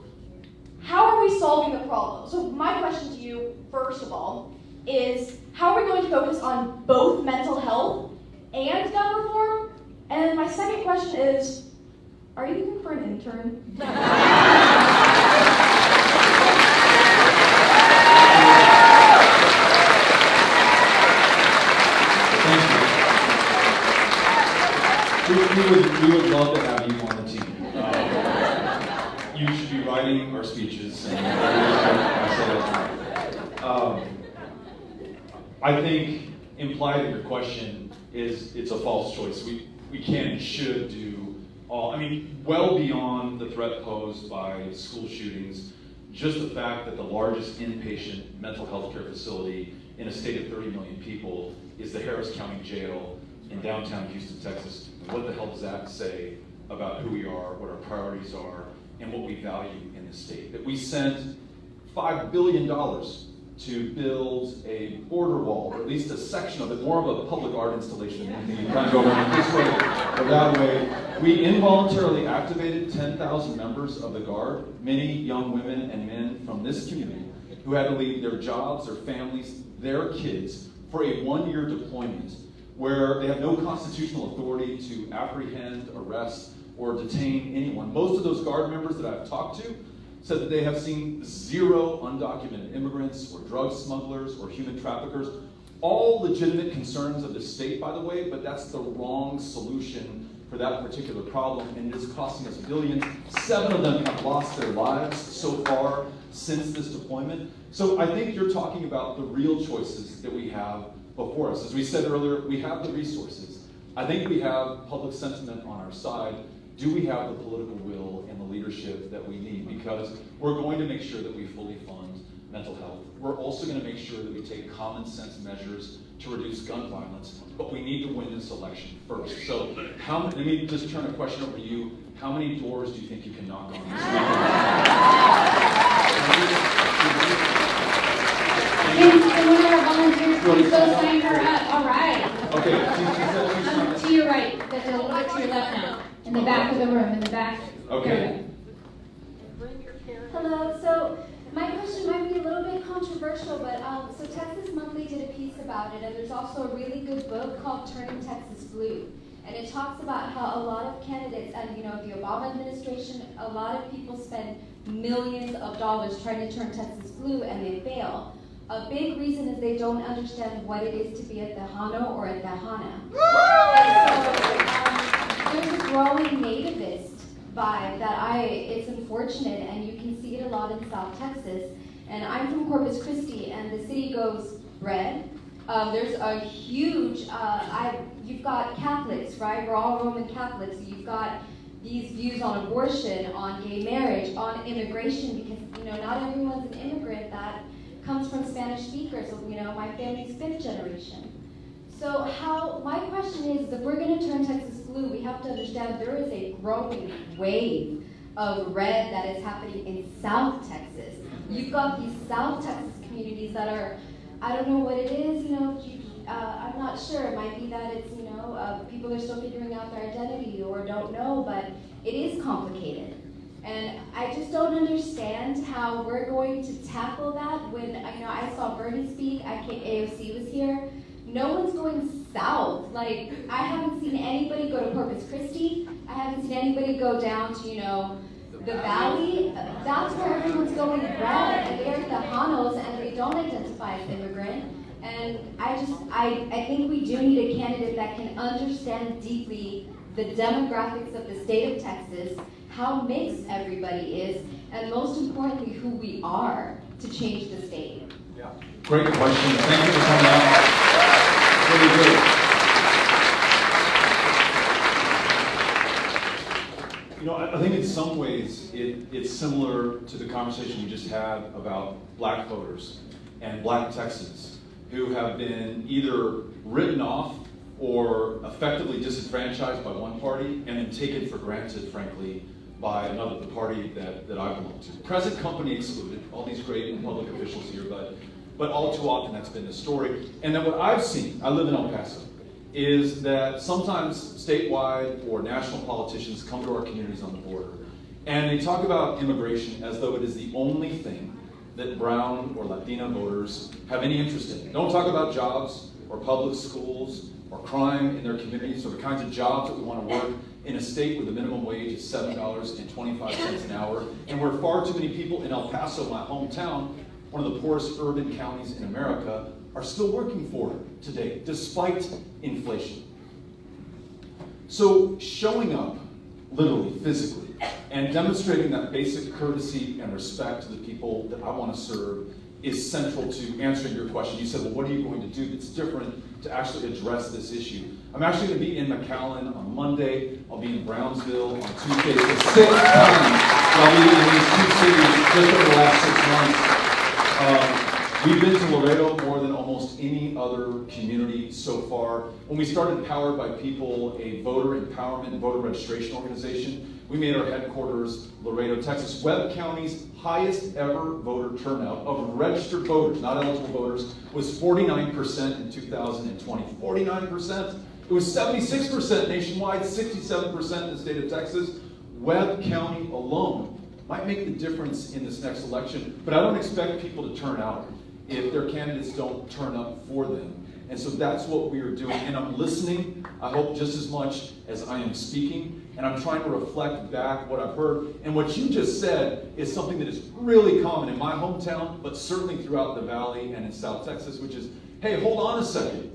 [SPEAKER 5] how are we solving the problem? So my question to you, first of all, is how are we going to focus on both mental health and gun reform? And my second question is, Are you looking for an intern?
[SPEAKER 1] We would love to have you on the team. You should be writing our speeches. And I think implied in your question is it's a false choice. We can and should do all, well beyond the threat posed by school shootings, just the fact that the largest inpatient mental health care facility in a state of 30 million people is the Harris County Jail in downtown Houston, Texas. What the hell does that say about who we are, what our priorities are, and what we value in this state? That we sent $5 billion to build a border wall, or at least a section of it, more of a public art installation. You kind of go around this way or that way. We involuntarily activated 10,000 members of the Guard, many young women and men from this community who had to leave their jobs, their families, their kids for a one-year deployment where they have no constitutional authority to apprehend, arrest, or detain anyone. Most of those Guard members that I've talked to said that they have seen 0 undocumented immigrants or drug smugglers or human traffickers. All legitimate concerns of the state, by the way, but that's the wrong solution for that particular problem, and it is costing us billions. 7 of them have lost their lives so far since this deployment. So I think you're talking about the real choices that we have before us. As we said earlier, we have the resources. I think we have public sentiment on our side. Do we have the political will and the leadership that we need? Because we're going to make sure that we fully fund mental health. We're also going to make sure that we take common sense measures to reduce gun violence, but we need to win this election first. So let me just turn a question over to you. How many doors do you think you can knock on this
[SPEAKER 2] Can one of our volunteers please go sign her up? All right.
[SPEAKER 1] Okay.
[SPEAKER 2] To your right. That's a little bit to your left now. In the back of the room. In the back.
[SPEAKER 1] Okay.
[SPEAKER 6] Hello. So my question might be a little bit controversial, but so Texas Monthly did a piece about it, and there's also a really good book called Turning Texas Blue. And it talks about how a lot of candidates, and the Obama administration, a lot of people spend millions of dollars trying to turn Texas blue, and they fail. A big reason is they don't understand what it is to be a Tejano or a Tejana. And so there's a growing nativist vibe that it's unfortunate, and you can see it a lot in South Texas. And I'm from Corpus Christi, and the city goes red. There's a huge, you've got Catholics, right? We're all Roman Catholics. You've got these views on abortion, on gay marriage, on immigration, because, not everyone's an immigrant that comes from Spanish speakers. My family's 5th generation. So my question is, if we're going to turn Texas blue, we have to understand there is a growing wave of red that is happening in South Texas. You've got these South Texas communities that are, I don't know what it is, I'm not sure. It might be that it's, people are still figuring out their identity or don't know, but it is complicated. And I just don't understand how we're going to tackle that when, I saw Bernie speak, AOC was here. No one's going south. Like, I haven't seen anybody go to Corpus Christi. I haven't seen anybody go down to, the valley. That's where everyone's going red, and they're Tejanos, and they don't identify as immigrant. And I think we do need a candidate that can understand deeply the demographics of the state of Texas, how mixed everybody is, and most importantly, who we are to change the state.
[SPEAKER 1] Yeah. Great question. Thank you for coming out. Really good. I think in some ways it's similar to the conversation we just had about black voters and black Texans who have been either written off or effectively disenfranchised by one party and then taken for granted, frankly, by another, the party that I belong to. Present company excluded, all these great public officials here, but all too often that's been the story. And then what I've seen, I live in El Paso, is that sometimes statewide or national politicians come to our communities on the border and they talk about immigration as though it is the only thing that brown or Latina voters have any interest in. Don't talk about jobs or public schools or crime in their communities or the kinds of jobs that we want to work in a state where the minimum wage is $7.25 an hour, and where far too many people in El Paso, my hometown, one of the poorest urban counties in America, are still working for it today, despite inflation. So showing up, literally, physically, and demonstrating that basic courtesy and respect to the people that I want to serve is central to answering your question. You said, well, what are you going to do that's different to actually address this issue? I'm actually going to be in McAllen on Monday. I'll be in Brownsville on Tuesday. It's the sixth time I'll be in these two cities just over the last 6 months. We've been to Laredo more than almost any other community so far. When we started Powered by People, a voter empowerment and voter registration organization, we made our headquarters Laredo, Texas. Webb County's highest ever voter turnout of registered voters, not eligible voters, was 49% in 2020. 49%. It was 76% nationwide, 67% in the state of Texas. Webb County alone might make the difference in this next election, but I don't expect people to turn out if their candidates don't turn up for them. And so that's what we are doing. And I'm listening, I hope, just as much as I am speaking. And I'm trying to reflect back what I've heard. And what you just said is something that is really common in my hometown, but certainly throughout the Valley and in South Texas, which is, hey, hold on a second.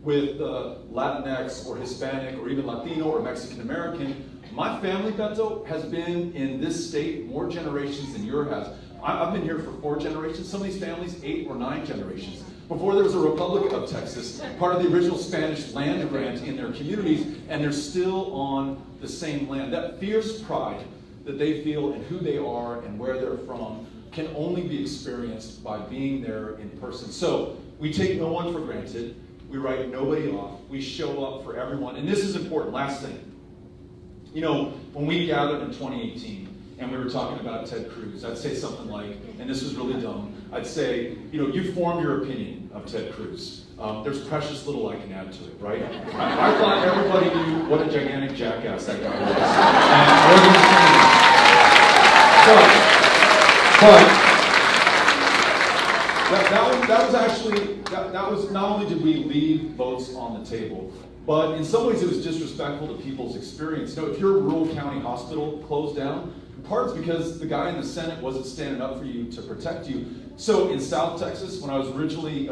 [SPEAKER 1] With Latinx or Hispanic or even Latino or Mexican American, my family, Beto, has been in this state more generations than yours has. I've been here for 4 generations. Some of these families, 8 or 9 generations. Before there was a Republic of Texas, part of the original Spanish land grant in their communities, and they're still on the same land. That fierce pride that they feel in who they are and where they're from can only be experienced by being there in person. So we take no one for granted. We write nobody off. We show up for everyone. And this is important. Last thing. You know, when we gathered in 2018, and we were talking about Ted Cruz, I'd say something like, and this was really dumb, I'd say, you know, you form your opinion of Ted Cruz. There's precious little I can add to it, right? I thought everybody knew what a gigantic jackass that guy was. And that was actually, that was not only did we leave votes on the table, but in some ways it was disrespectful to people's experience. You know, if your rural county hospital closed down, in part it's because the guy in the Senate wasn't standing up for you to protect you. So in South Texas, when I was recently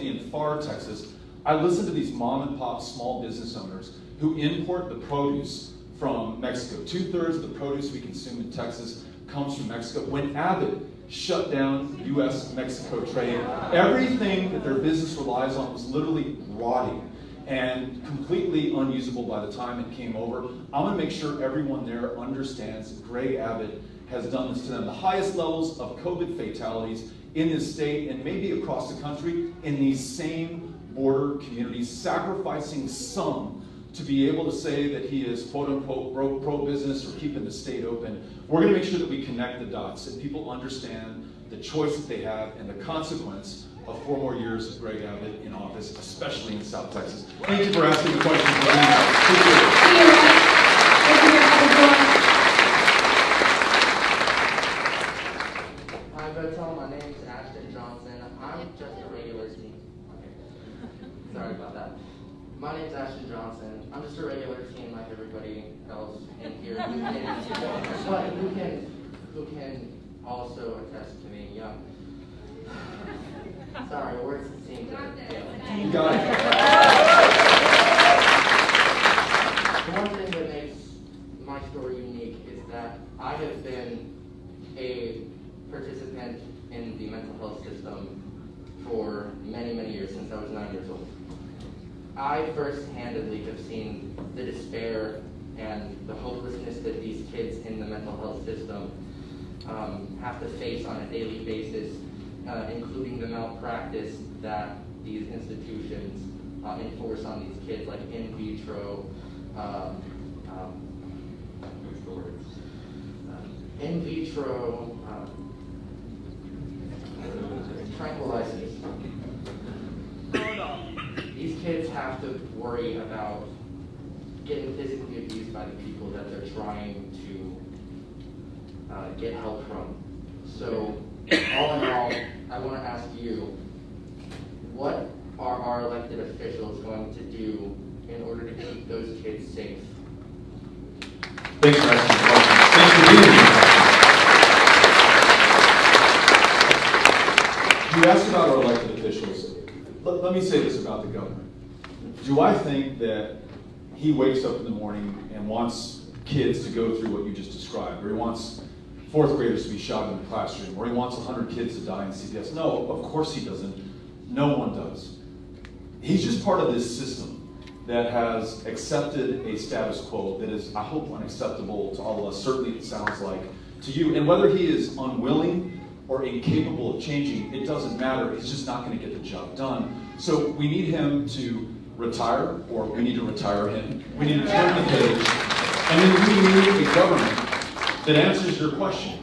[SPEAKER 1] in Far, Texas, I listened to these mom and pop small business owners who import the produce from Mexico. 2/3 of the produce we consume in Texas comes from Mexico. When Abbott shut down U.S.-Mexico trade, everything that their business relies on was literally rotting and completely unusable by the time it came over. I'm going to make sure everyone there understands Greg Abbott has done this to them. The highest levels of COVID fatalities in this state and maybe across the country in these same border communities, sacrificing some to be able to say that he is quote-unquote pro-business or keeping the state open. We're going to make sure that we connect the dots, that people understand the choice that they have and the consequence of 4 more years of Greg Abbott in office, especially in South Texas. Thank you for asking the question.
[SPEAKER 7] Hi, Beto. My name is Ashton Johnson. I'm just a regular teen. Sorry about that. My name is Ashton Johnson. I'm just a regular teen like everybody else in here who can also attest to being young. Sorry, words seem to fail.
[SPEAKER 1] You got it.
[SPEAKER 7] The one thing that makes my story unique is that I have been a participant in the mental health system for many, many years, since I was 9 years old. I first-handedly have seen the despair and the hopelessness that these kids in the mental health system have to face on a daily basis, including the malpractice that these institutions enforce on these kids, like in vitro, tranquilizers. These kids have to worry about getting physically abused by the people that they're trying to get help from. So, all in all, I want to ask you, what are our elected officials going to do in order to keep those kids safe?
[SPEAKER 1] Thanks for asking the question. Thanks for being here. You asked about our elected officials. Let me say this about the governor. Do I think that he wakes up in the morning and wants kids to go through what you just described, or he wants fourth graders to be shot in the classroom, or he wants 100 kids to die in CPS? No, of course he doesn't. No one does. He's just part of this system that has accepted a status quo that is, I hope, unacceptable to all of us. Certainly it sounds like to you. And whether he is unwilling or incapable of changing, it doesn't matter. He's just not going to get the job done. So we need him to retire, or we need to retire him. We need to turn the page. And then we need a government that answers your question,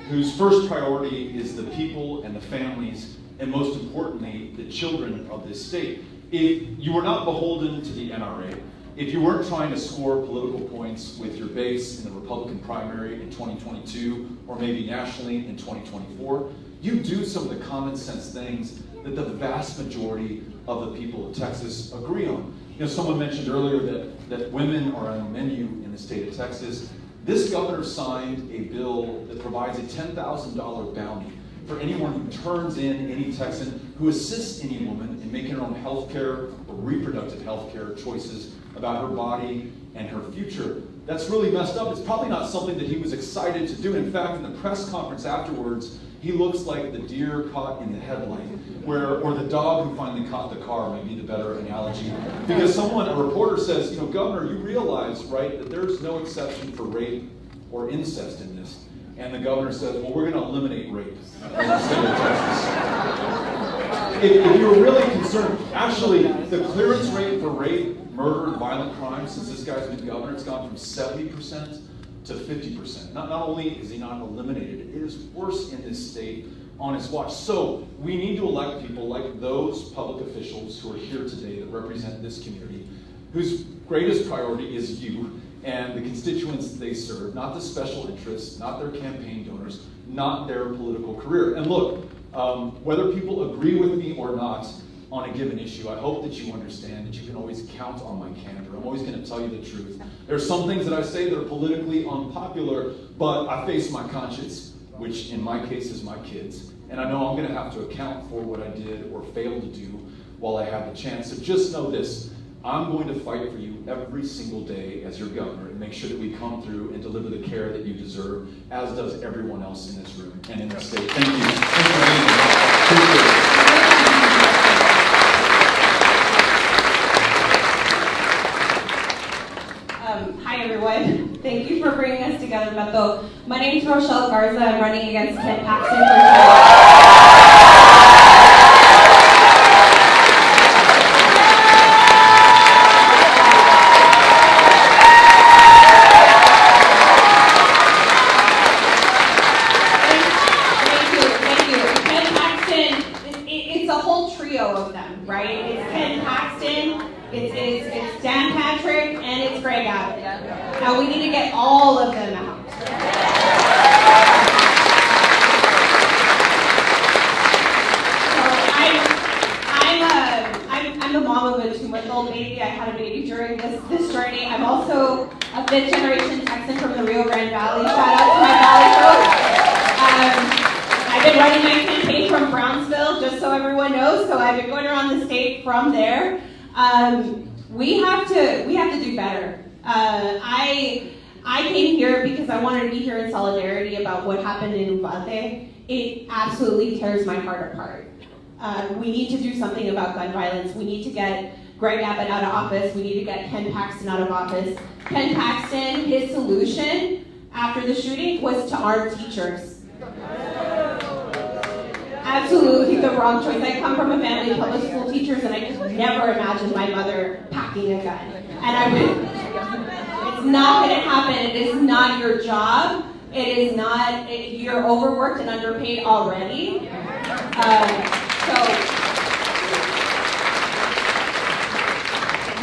[SPEAKER 1] whose first priority is the people and the families, and most importantly, the children of this state. If you were not beholden to the NRA, if you weren't trying to score political points with your base in the Republican primary in 2022, or maybe nationally in 2024, you do some of the common sense things that the vast majority of the people of Texas agree on. You know, someone mentioned earlier that women are on the menu in the state of Texas. This governor signed a bill that provides a $10,000 bounty for anyone who turns in any Texan who assists any woman in making her own health care or reproductive health care choices about her body and her future. That's really messed up. It's probably not something that he was excited to do. In fact, in the press conference afterwards, he looks like the deer caught in the headlight, or the dog who finally caught the car, might be the better analogy. Because a reporter says, you know, Governor, you realize, right, that there's no exception for rape or incest in this. And the governor says, well, we're going to eliminate rape in the state of Texas. If you're really concerned, actually, the clearance rate for rape, murder, and violent crime since this guy's been governor, it's gone from 70% to 50%. Not only is he not eliminated, it is worse in this state on his watch. So we need to elect people like those public officials who are here today that represent this community, whose greatest priority is you and the constituents they serve, not the special interests, not their campaign donors, not their political career. And look, whether people agree with me or not on a given issue, I hope that you understand that you can always count on my candor. I'm always going to tell you the truth. There are some things that I say that are politically unpopular, but I face my conscience, which in my case is my kids, and I know I'm going to have to account for what I did or failed to do while I have the chance. So just know this. I'm going to fight for you every single day as your governor and make sure that we come through and deliver the care that you deserve, as does everyone else in this room and in the state. Thank you. Thanks for being here. Appreciate
[SPEAKER 8] it. Hi everyone. Thank you for bringing us together, Beto. My name is Rochelle Garza. I'm running against Ken Paxton for Now we need to get all of them out. So I'm the mom of a 2-month-old baby. I had a baby during this journey. I'm also a 5th generation Texan from the Rio Grande Valley. Shout out to my Valley folks. I've been running my campaign from Brownsville, just so everyone knows. So I've been going around the state from there. We have to do better. I came here because I wanted to be here in solidarity about what happened in Uvalde. It absolutely tears my heart apart. We need to do something about gun violence. We need to get Greg Abbott out of office. We need to get Ken Paxton out of office. Ken Paxton, his solution after the shooting was to arm teachers. Absolutely the wrong choice. I come from a family of public school teachers, and I could never imagine my mother packing a gun. It's not going to happen. It is not your job. It is not. You're overworked and underpaid already.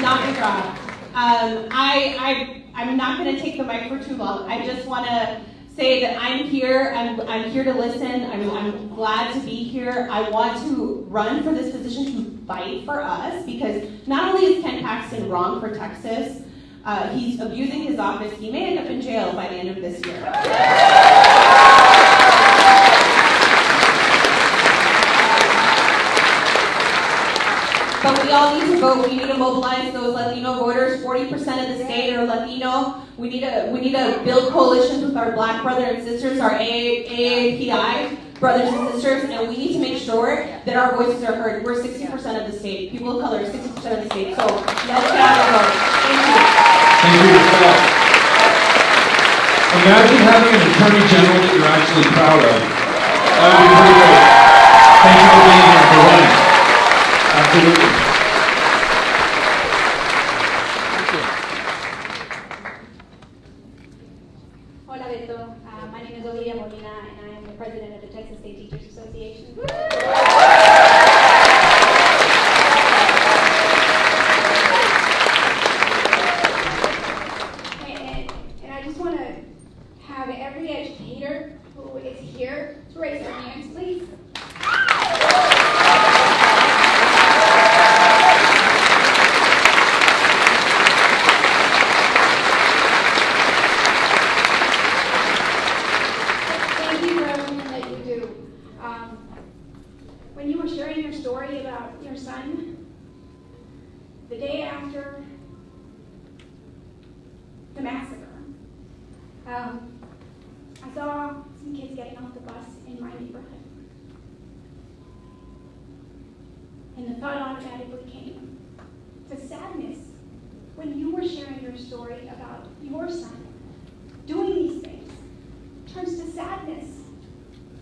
[SPEAKER 8] Not your job. I'm not going to take the mic for too long. I just want to say that I'm here. I'm here to listen. I'm glad to be here. I want to run for this position to fight for us, because not only is Ken Paxton wrong for Texas, He's abusing his office. He may end up in jail by the end of this year. But we all need to vote. We need to mobilize those Latino voters. 40% of the state are Latino. We need to build coalitions with our Black brothers and sisters, our AAPI brothers and sisters, and we need to make sure that our voices are heard. We're 60% of the state. People of color are 60% of the state. So let's get out and vote. Thank you.
[SPEAKER 1] Thank you, Michelle. Imagine having an attorney general that you're actually proud of. That would be pretty great. Thank you for being here, for running. Absolutely.
[SPEAKER 9] Hola, Beto. My name is Olivia Molina, and I am the president of the Texas State Teachers Association. And I just want to have every educator who is here to raise their hands, please. Thank you for everything that you do. When you were sharing your story about your son, the day after the massacre, I saw some kids getting off the bus in my neighborhood. And the thought automatically came to sadness when you were sharing your story about your son doing these things. Turns to sadness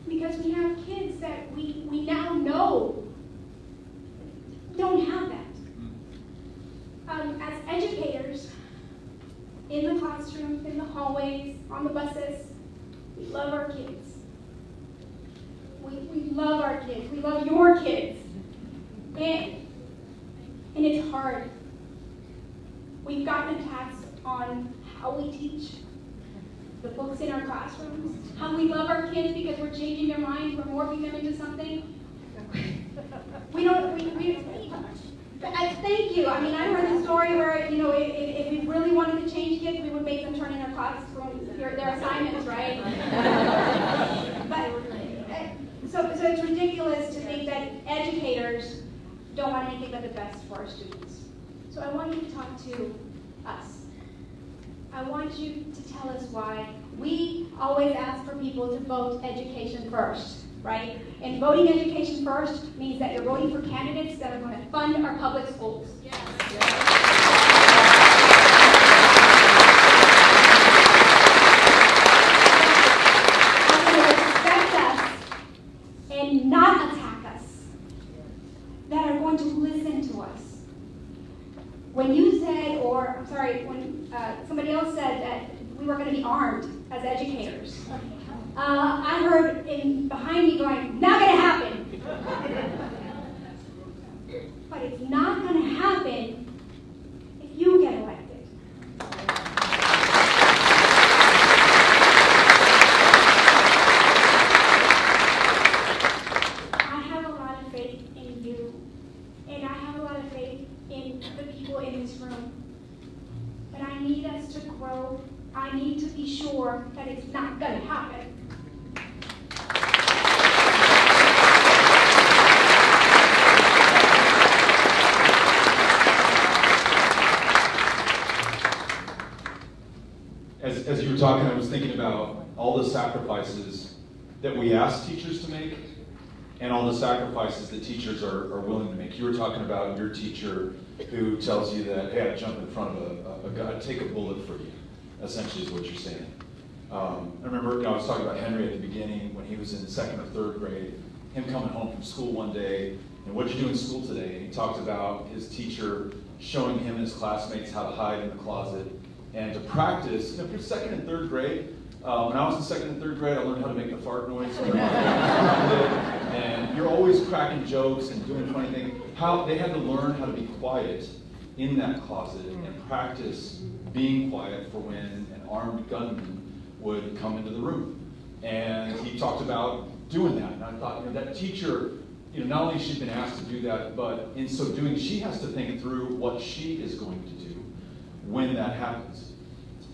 [SPEAKER 9] because we have kids that we now know don't have that. As educators, in the classrooms, in the hallways, on the buses, we love our kids. We love our kids. We love your kids. And it's hard. We've gotten attacks on how we teach, the books in our classrooms, how we love our kids because we're changing their minds, we're morphing them into something. Thank you. I mean, I heard a story where, if we really wanted to change kids, we would make them turn in their classroom, their assignments, right? So it's ridiculous to think that educators don't want anything but the best for our students. So I want you to talk to us. I want you to tell us why we always ask for people to vote education first, right? And voting education first means that you're voting for candidates that are going to fund our public schools. Yes. Are going to respect us and not attack us, that are going to listen to us. When you said, when somebody else said that we were going to be armed as educators, I heard behind me going, not going to happen. But it's not going to happen if you get elected. I have a lot of faith in you, and I have a lot of faith in the people in this room. But I need us to grow. I need to be sure that it's not going to happen.
[SPEAKER 1] As you were talking, I was thinking about all the sacrifices that we ask teachers to make and all the sacrifices that teachers are willing to make. You were talking about your teacher who tells you that, hey, I'd jump in front of a guy, I'd take a bullet for you, essentially is what you're saying. I remember, I was talking about Henry at the beginning when he was in 2nd or 3rd grade, him coming home from school one day, and what'd you do in school today? And he talked about his teacher showing him and his classmates how to hide in the closet and to practice. If you're 2nd and 3rd grade, when I was in 2nd and 3rd grade, I learned how to make the fart noise. And you're always cracking jokes and doing funny things. How they had to learn how to be quiet in that closet and practice being quiet for when an armed gunman would come into the room. And he talked about doing that. And I thought, that teacher, not only has she been asked to do that, but in so doing, she has to think through what she is going to do. when that happens.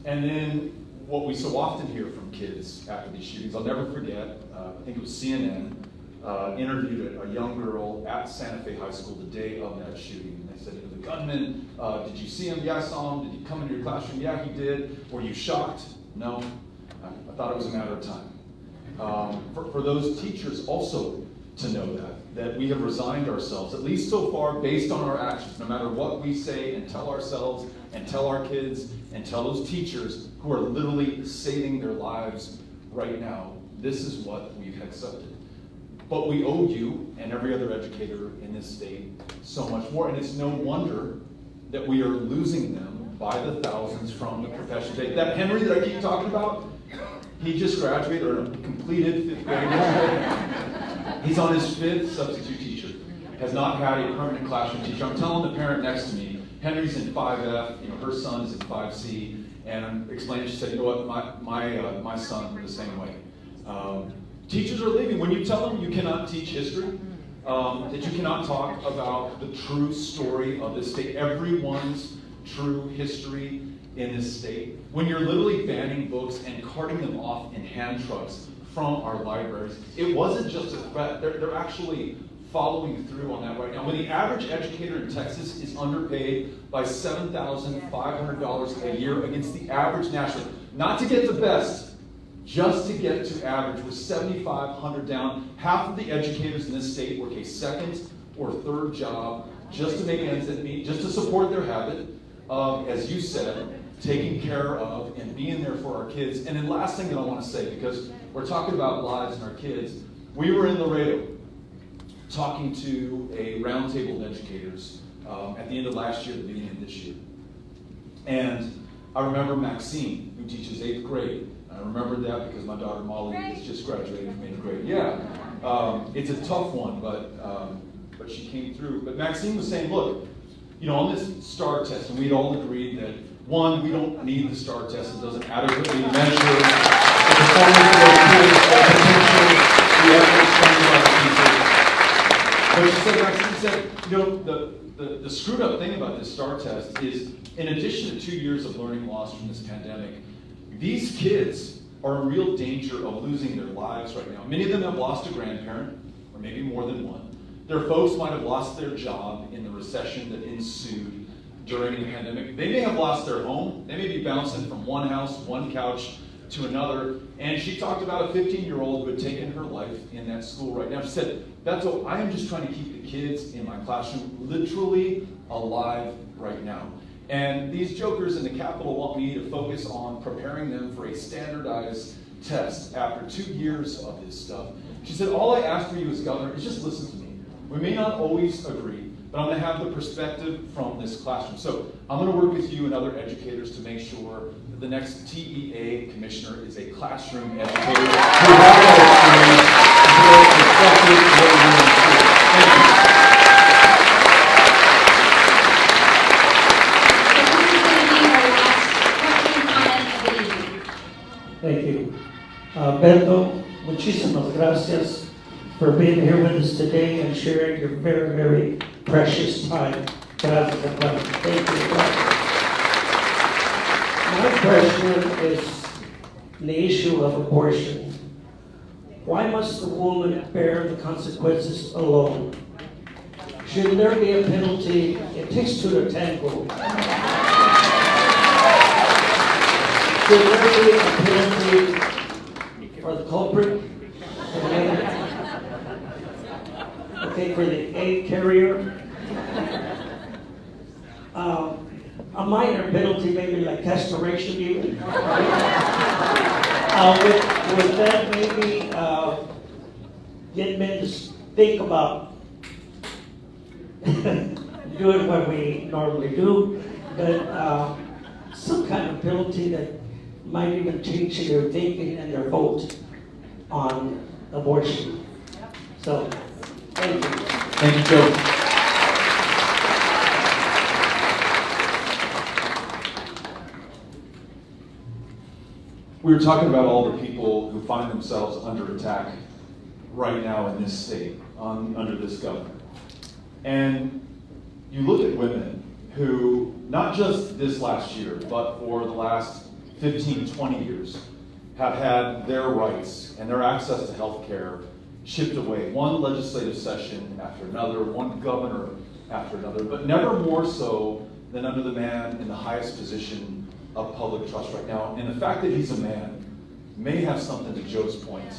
[SPEAKER 1] And then what we so often hear from kids after these shootings, I'll never forget, I think it was CNN, interviewed a young girl at Santa Fe High School the day of that shooting. And they said, the gunman, did you see him? Yeah, I saw him. Did he come into your classroom? Yeah, he did. Were you shocked? No. I thought it was a matter of time. For those teachers also to know that we have resigned ourselves, at least so far, based on our actions, no matter what we say and tell ourselves and tell our kids and tell those teachers who are literally saving their lives right now, this is what we've accepted. But we owe you and every other educator in this state so much more, and it's no wonder that we are losing them by the thousands from the profession today. That Henry that I keep talking about, he just graduated or completed 5th grade. He's on his 5th substitute teacher. Has not had a permanent classroom teacher. I'm telling the parent next to me, Henry's in 5F, her son is in 5C, and I'm explaining, she said, you know what, my son the same way. Teachers are leaving. When you tell them you cannot teach history, that you cannot talk about the true story of this state, everyone's true history in this state, when you're literally banning books and carting them off in hand trucks from our libraries, it wasn't just a threat. They're actually following through on that right now. When the average educator in Texas is underpaid by $7,500 a year against the average national, not to get the best, just to get to average, with $7,500 down. Half of the educators in this state work a second or third job just to make ends meet, just to support their habit of, as you said, taking care of and being there for our kids. And then last thing that I want to say, because we're talking about lives and our kids, we were in Laredo talking to a roundtable of educators at the end of last year, the beginning of this year. And I remember Maxine, who teaches 8th grade. I remember that because my daughter Molly has just graduated from 8th grade. Yeah, it's a tough one, but she came through. But Maxine was saying, look, on this STAR test, and we'd all agreed that, one, we don't need the STAR test. It doesn't adequately measure the performance of those kids, the potential, the efforts done by the people. But she said, Maxine said, the screwed up thing about this STAR test is, in addition to 2 years of learning lost from this pandemic, these kids are in real danger of losing their lives right now. Many of them have lost a grandparent, or maybe more than one. Their folks might have lost their job in the recession that ensued during the pandemic. They may have lost their home. They may be bouncing from one house, one couch to another. And she talked about a 15-year-old who had taken her life in that school right now. She said, that's what I am just trying to keep the kids in my classroom literally alive right now. And these jokers in the Capitol want me to focus on preparing them for a standardized test after 2 years of this stuff. She said, all I ask for you as governor is just listen to me. We may not always agree, but I'm going to have the perspective from this classroom. So I'm going to work with you and other educators to make sure that the next TEA commissioner is a classroom educator who has that experience and who is
[SPEAKER 10] Thank you. Beto, muchísimas gracias for being here with us today and sharing your very, very precious time. Gracias, hermano. Thank you. My question is the issue of abortion. Why must the woman bear the consequences alone? Should there be a penalty? It takes two to tango. Should there be a penalty for the culprit? Okay, for the egg carrier? A minor penalty, maybe like castration even. Would that maybe get men to think about doing what we normally do, but some kind of penalty that might even change their thinking and their vote on abortion. So, thank you.
[SPEAKER 1] Thank you, Joe. We were talking about all the people who find themselves under attack right now in this state, under this governor. And you look at women who not just this last year, but for the last 15, 20 years, have had their rights and their access to health care chipped away, one legislative session after another, one governor after another, but never more so than under the man in the highest position of public trust right now. And the fact that he's a man may have something, to Joe's point,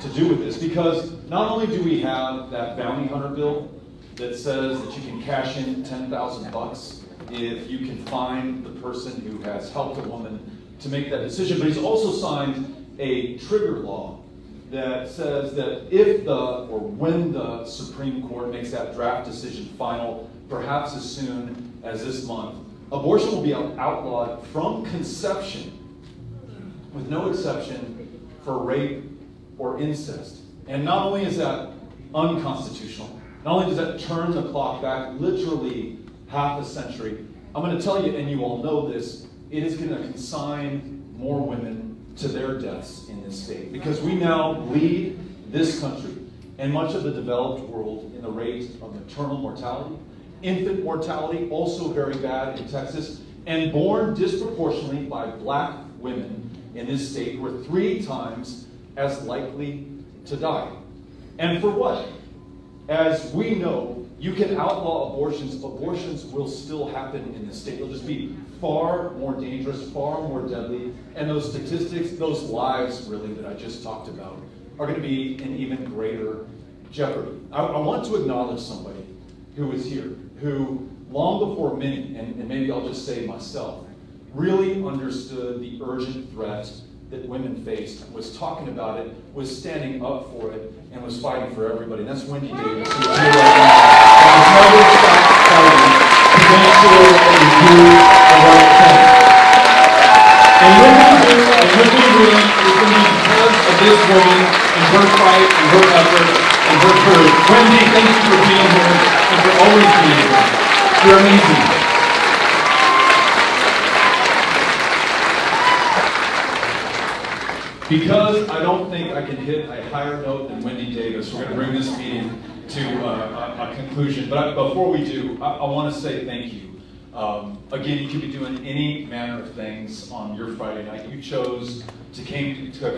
[SPEAKER 1] to do with this, because not only do we have that bounty hunter bill that says that you can cash in $10,000 if you can find the person who has helped a woman to make that decision, but he's also signed a trigger law that says that if or when the Supreme Court makes that draft decision final, perhaps as soon as this month, abortion will be outlawed from conception, with no exception for rape or incest. And not only is that unconstitutional, not only does that turn the clock back literally half a century, I'm going to tell you, and you all know this, it is going to consign more women to their deaths in this state, because we now lead this country and much of the developed world in the rate of maternal mortality, infant mortality, also very bad in Texas, and born disproportionately by black women in this state who are 3 times as likely to die. And for what? As we know, you can outlaw abortions, abortions will still happen in this state. They'll just be far more dangerous, far more deadly, and those statistics, those lives really that I just talked about, are going to be in even greater jeopardy. I want to acknowledge somebody who is here, who long before many, and maybe I'll just say myself, really understood the urgent threat that women faced, was talking about it, was standing up for it, and was fighting for everybody. And that's Wendy Davis, who is here right now, and has never stopped fighting to make sure that we do the right thing. And what we do, and what we're doing, is going to be because of this woman, and her fight, and her effort, and her courage. Wendy, thank you for being here, and for always being here. You're amazing. Because I don't think I can hit a higher note than Wendy Davis, we're going to bring this meeting to a conclusion. But before we do, I want to say thank you. Again, you could be doing any manner of things on your Friday night. You chose to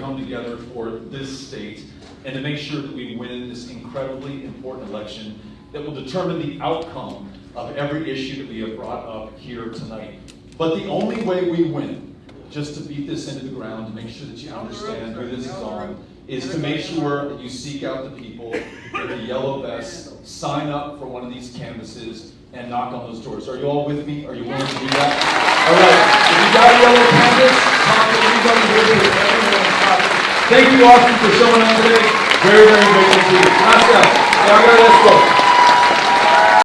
[SPEAKER 1] come together for this state and to make sure that we win this incredibly important election that will determine the outcome of every issue that we have brought up here tonight. But the only way we win, just to beat this into the ground, to make sure that you understand who this is on, is to make sure that you seek out the people with the yellow vests, sign up for one of these canvases, and knock on those doors. Are you all with me? Are you willing to do that? All right. If you got a yellow canvas, talk to anybody with you. Thank you, Austin, for showing up today. Very, very grateful to you. Gracias. Let's go.